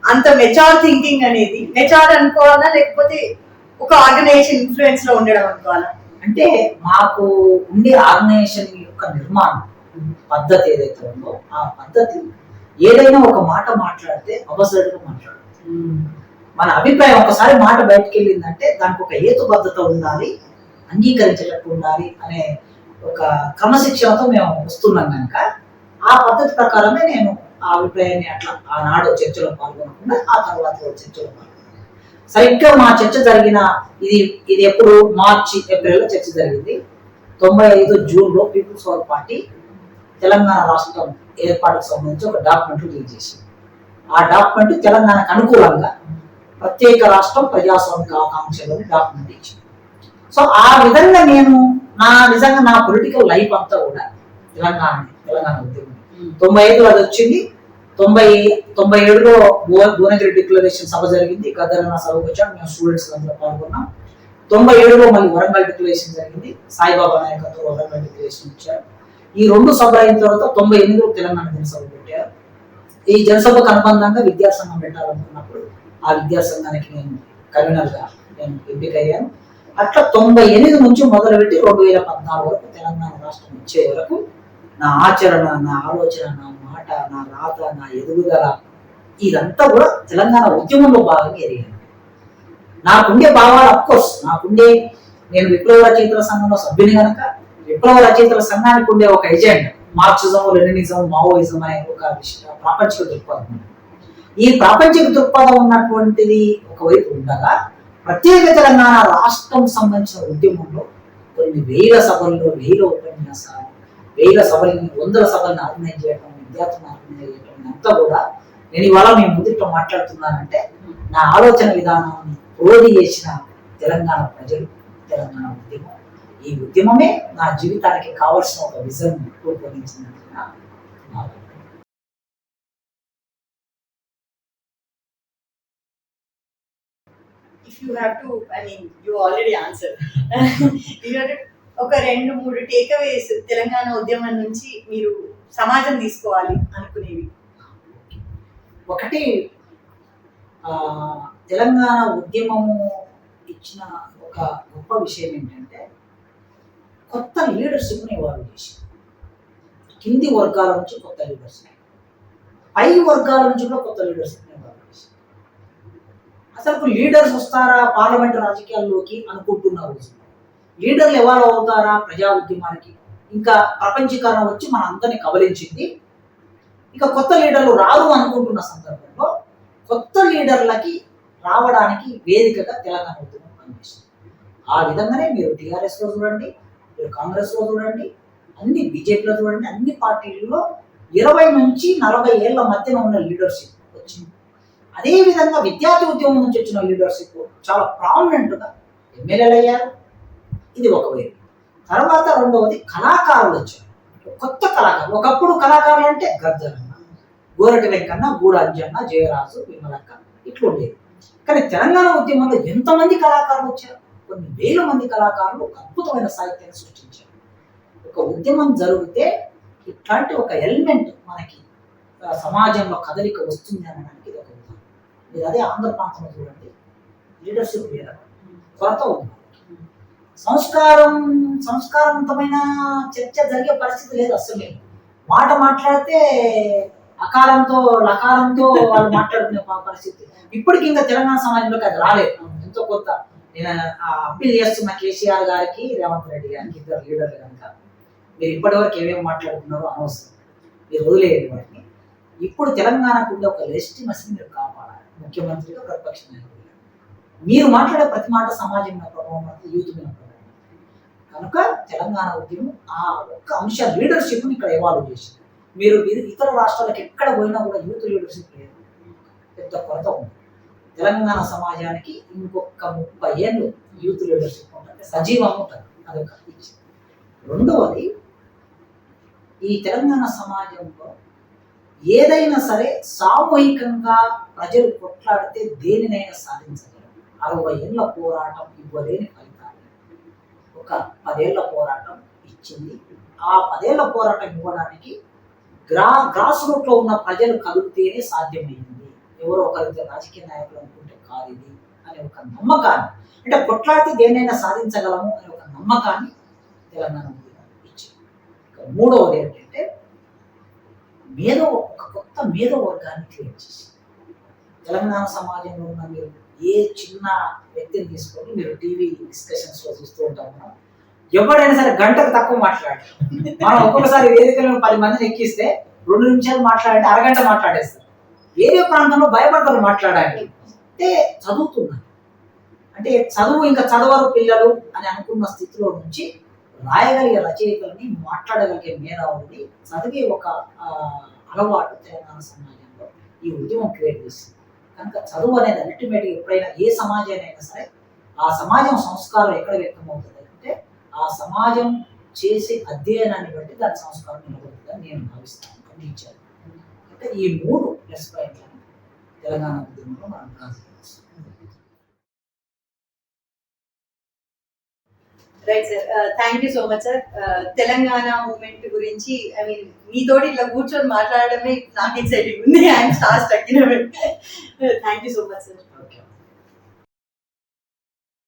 అంత మెచార్ థింకింగ్ అనేది మెచార్ అనుకోవాలా, లేకపోతే ఒక ఆర్గనైజేషన్ ఇన్ఫ్లుయెన్స్ లో ఉండడం అనుకోవాలా? అంటే మాకు ఉండే ఆర్గనైజేషన్ యొక్క నిర్మాణం పద్ధతి ఏదైతే ఉందో ఆ పద్ధతి ఏదైనా ఒక మాట మాట్లాడితే అవసరంగా మాట్లాడాలి. మన అభిప్రాయం ఒకసారి మాట బయటకు వెళ్ళిందంటే దానికి ఒక హేతుబద్ధత ఉండాలి, అంగీకరించేటట్టు ఉండాలి అనే ఒక క్రమశిక్షణతో మేము వస్తున్నాం కనుక ఆ పద్ధతి ప్రకారమే నేను ఆ అభిప్రాయాన్ని అట్లా ఆనాడు చర్చలో పాల్గొనకుండా ఆ తర్వాత చర్చలో పాల్గొన్నాను. సరిగ్గా మా చర్చ జరిగిన ఇది ఎప్పుడు మార్చి ఏప్రిల్లో చర్చ జరిగింది. 95 జూన్లో పీపుల్స్ పవర్ పార్టీ తెలంగాణ రాష్ట్రం ఏర్పాటుకు సంబంధించి ఒక డాక్యుమెంట్ రిలీజ్ చేసింది. ఆ డాక్యుమెంట్ తెలంగాణకు అనుకూలంగా ప్రత్యేక రాష్ట్రం ప్రజాస్వామిక ఆకాంక్షలని డాక్యుమెంట్ ఇచ్చింది. సో ఆ విధంగా నేను నిజంగా నా పొలిటికల్ లైఫ్ అంతా కూడా తెలంగాణ ఉద్యమం 95లో అది వచ్చింది. 97లో భువనగిరి డిక్లరేషన్ సభ జరిగింది. గద్దరన్న సభకు వచ్చాం, మేము స్టూడెంట్స్ అందరూ పాల్గొన్నాం. 97లో మళ్ళీ వరంగల్ డిక్లరేషన్ జరిగింది. సాయిబాబా నాయకత్వంలో వరంగల్ డిక్లరేషన్ ఇచ్చారు. ఈ 2 సభలు అయిన తర్వాత 98లో తెలంగాణ జనసభ పెట్టారు. ఈ జనసభకు అనుబంధంగా విద్యాసంఘం పెట్టాలనుకున్నప్పుడు ఆ విద్యాసంఘానికి నేను కన్వీనర్గా నేను ఎంపికయ్యాను. అట్లా 98 నుంచి మొదలుపెట్టి 2014 వరకు తెలంగాణ రాష్ట్రం వచ్చే వరకు నా ఆచరణ, నా ఆలోచన, నా మాట, నా రాత, నా ఎదుగుదల ఇదంతా కూడా తెలంగాణ ఉద్యమంలో భాగంగా ఎదిగాను. నాకుండే భావాలు అఫ్కోర్స్ నేను విప్లవ రచయితల సంఘంలో సభ్యుని కనుక విప్లవ రచయితల సంఘానికి ఉండే ఒక ఎజెండా మార్క్సిజం, లెనినిజం, మావోయిజం అనే ఒక ప్రాపంచిక దృక్పథం. ఈ ప్రాపంచిక దృక్పథం ఉన్నటువంటిది ఒకవైపు ఉండగా ప్రత్యేక తెలంగాణ రాష్ట్రం సంబంధించిన ఉద్యమంలో కొన్ని వేల సభల్లో, వేల ఉపన్యాసాలు, వేల సభల్ని, 100 సభల్ని ఆర్గనైజ్ చేయడం, విద్యార్థులను ఆర్గనైజ్ చేయడం అంతా కూడా నేను ఇవాళ మీ ముందుతో మాట్లాడుతున్నానంటే నా ఆలోచన విధానాన్ని ప్రోధి చేసిన తెలంగాణ ప్రజలు, తెలంగాణ ఉద్యమం. ఈ ఉద్యమమే నా జీవితానికి కావలసిన ఒక విజన్ రూపొందించినట్టుగా నాకు. If you have to, I mean, you already answered. You have to, ఒక 2-3 టేక్అవేస్ తెలంగాణ ఉద్యమం నుంచి మీరు సమాజం తీసుకోవాలి అనుకునేవి. ఒకటి, తెలంగాణ ఉద్యమము ఇచ్చిన ఒక గొప్ప విషయం ఏంటంటే కొత్త లీడర్షిప్ని ఇవాల్వ్ చేసి కింది వర్గాల నుంచి కొత్త లీడర్షిప్, పై వర్గాల నుంచి కూడా కొత్త లీడర్షిప్ని ఇవాల్వ్ చేసి అసలు లీడర్స్ వస్తారా పార్లమెంట్ రాజకీయాల్లోకి అనుకుంటున్న రోజు లీడర్లు ఎవాల్వ్ అవుతారా ప్రజా ఉద్యమానికి, ఇంకా ప్రపంచీకరణ వచ్చి మన అందరినీ కబలించింది, ఇక కొత్త లీడర్లు రారు అనుకుంటున్న సందర్భంలో కొత్త లీడర్లకి రావడానికి వేదికగా తెలంగాణ ఉద్యమం పనిచేస్తుంది. ఆ విధంగానే మీరు టీఆర్ఎస్లో చూడండి, మీరు కాంగ్రెస్లో చూడండి, అన్ని బీజేపీలో చూడండి, అన్ని పార్టీల్లో 20 నుంచి 40 ఏళ్ల మధ్యన ఉన్న లీడర్షిప్ వచ్చింది. అదేవిధంగా విద్యార్థి ఉద్యమం నుంచి వచ్చిన లీడర్షిప్ చాలా ప్రామినెంట్గా ఎమ్మెల్యేలు అయ్యారు. ఇది ఒక వైపు. తర్వాత రెండవది కళాకారులు వచ్చారు, కొత్త కళాకారులు. ఒకప్పుడు కళాకారులు అంటే గద్దరన్న, గోరటి వెంకన్న, గూడ అంజన్న, జయరాజు, విమలక్క ఇట్లా ఉండేది. కానీ తెలంగాణ ఉద్యమంలో ఎంతమంది కళాకారులు వచ్చారు, కొన్ని వేల మంది కళాకారులు ఒక అద్భుతమైన సాహిత్యాన్ని సృష్టించారు. ఒక ఉద్యమం జరిగితే ఇట్లాంటి ఒక ఎలిమెంట్ మనకి సమాజంలో కదలిక వస్తుంది అనడానికి ఇది ఒక ఉదాహరణ. మీరు అదే ఆంధ్ర ప్రాంతంలో చూడండి, లీడర్షిప్ లేదా కొరత ఉంది. సంస్కారవంతమైన చర్చ జరిగే పరిస్థితి లేదు అసలు. మాట మాట్లాడితే అకారంతో లకారంతో వాళ్ళు మాట్లాడుకునే పరిస్థితి ఇప్పటికి ఇంకా తెలంగాణ సమాజంలోకి అది రాలేదు. ఎంతో కొత్త. నేను అప్పీల్ చేస్తున్న కేసీఆర్ గారికి, రేవంత్ రెడ్డి గారికి, ఇద్దరు లీడర్లు కనుక మీరు ఇప్పటివరకు ఏమేమి మాట్లాడుతున్నారో అనవసరం, మీరు వదిలేయండి వాటిని. ఇప్పుడు తెలంగాణకు ఉండే ఒక లెజిటిమసీని మీరు కాపాడాలి. ముఖ్యమంత్రిగా, ప్రతిపక్ష నాయకుడిగా మీరు మాట్లాడే ప్రతి మాట సమాజం మీద ప్రభావం పడుతుంది, యూత్ మీద ప్రభావం. కనుక తెలంగాణ ఉద్యమం ఆ ఒక్క అంశ లీడర్షిప్ని ఇక్కడ ఎవాల్వ్ చేసింది. మీరు ఇతర రాష్ట్రాలకు ఎక్కడ పోయినా కూడా యూత్ లీడర్షిప్ లేదు, పెద్ద కొరత ఉంది. తెలంగాణ సమాజానికి ఇంకొక 30 ఏళ్ళు యూత్ లీడర్షిప్ ఉంటుంది, సజీవంగా ఉంటుంది. అదొక. రెండవది, ఈ తెలంగాణ సమాజంలో ఏదైనా సరే సామూహికంగా ప్రజలు కొట్లాడితే దేనినైనా సాధించగలరు. 60 ఏళ్ళ పోరాటం ఇవ్వలేని ఫలితాలు ఒక 10 ఏళ్ల పోరాటం ఇచ్చింది. ఆ 10 ఏళ్ల పోరాటం ఇవ్వడానికి గ్రాస్ రూట్ లో ఉన్న ప్రజలు కదిలితేనే సాధ్యమైంది. ఎవరో ఒకరిద్దరు రాజకీయ నాయకులు అనుకుంటే కాదు ఇది అనే ఒక నమ్మకాన్ని, అంటే కొట్లాడితే దేన్నైనా సాధించగలము అనే ఒక నమ్మకాన్ని తెలంగాణ ఉద్యమం ఇచ్చింది. ఇక మూడవది ఏంటంటే ఒక కొత్త మేధో వర్గాన్ని క్రియేట్ చేసింది. తెలంగాణ సమాజంలో ఉన్న మీరు ఏ చిన్న వ్యక్తిని తీసుకొని మీరు టీవీ డిస్కషన్స్లో చూస్తూ ఉంటాం మనం, ఎవరైనా సరే గంటకు తక్కువ మాట్లాడారు. మనం ఒక్కొక్కసారి వేదికలో 10 మందిని ఎక్కిస్తే 2 నిమిషాలు మాట్లాడంటే అరగంట మాట్లాడేస్తారు. వేరే ప్రాంతంలో భయపడతారు మాట్లాడడానికి. అంటే చదువుతున్నారు, అంటే చదువు ఇంకా చదవరు పిల్లలు అని అనుకున్న స్థితిలో నుంచి రాయగలిగే రచయితల్ని, మాట్లాడగలిగే మేధావుల్ని చదివే ఒక అలవాటు తెలంగాణ సమాజంలో ఈ ఉద్యమం క్రియేట్ చేస్తుంది. కనుక చదువు అనేది అల్టిమేట్గా ఎప్పుడైనా ఏ సమాజానైనా సరే ఆ సమాజం సంస్కారం ఎక్కడ వ్యక్తమవుతుంది అంటే ఆ సమాజం చేసే అధ్యయనాన్ని బట్టి దాని సంస్కారం నిలబడుతుందని నేను భావిస్తాను, ఖండించాను. అంటే ఈ 3 ప్లస్ పాయింట్లను తెలంగాణ ఉద్యమంలో మనం concept. Right sir, thank you so much sir. Telangana movement గురించి ఐ మీన్ మీతోటి ఇట్లా కూర్చొని మాట్లాడడమే నాకు ఎక్సైటింగ్ ఉంది. I'm star stuck in. Thank you so much sir. Okay.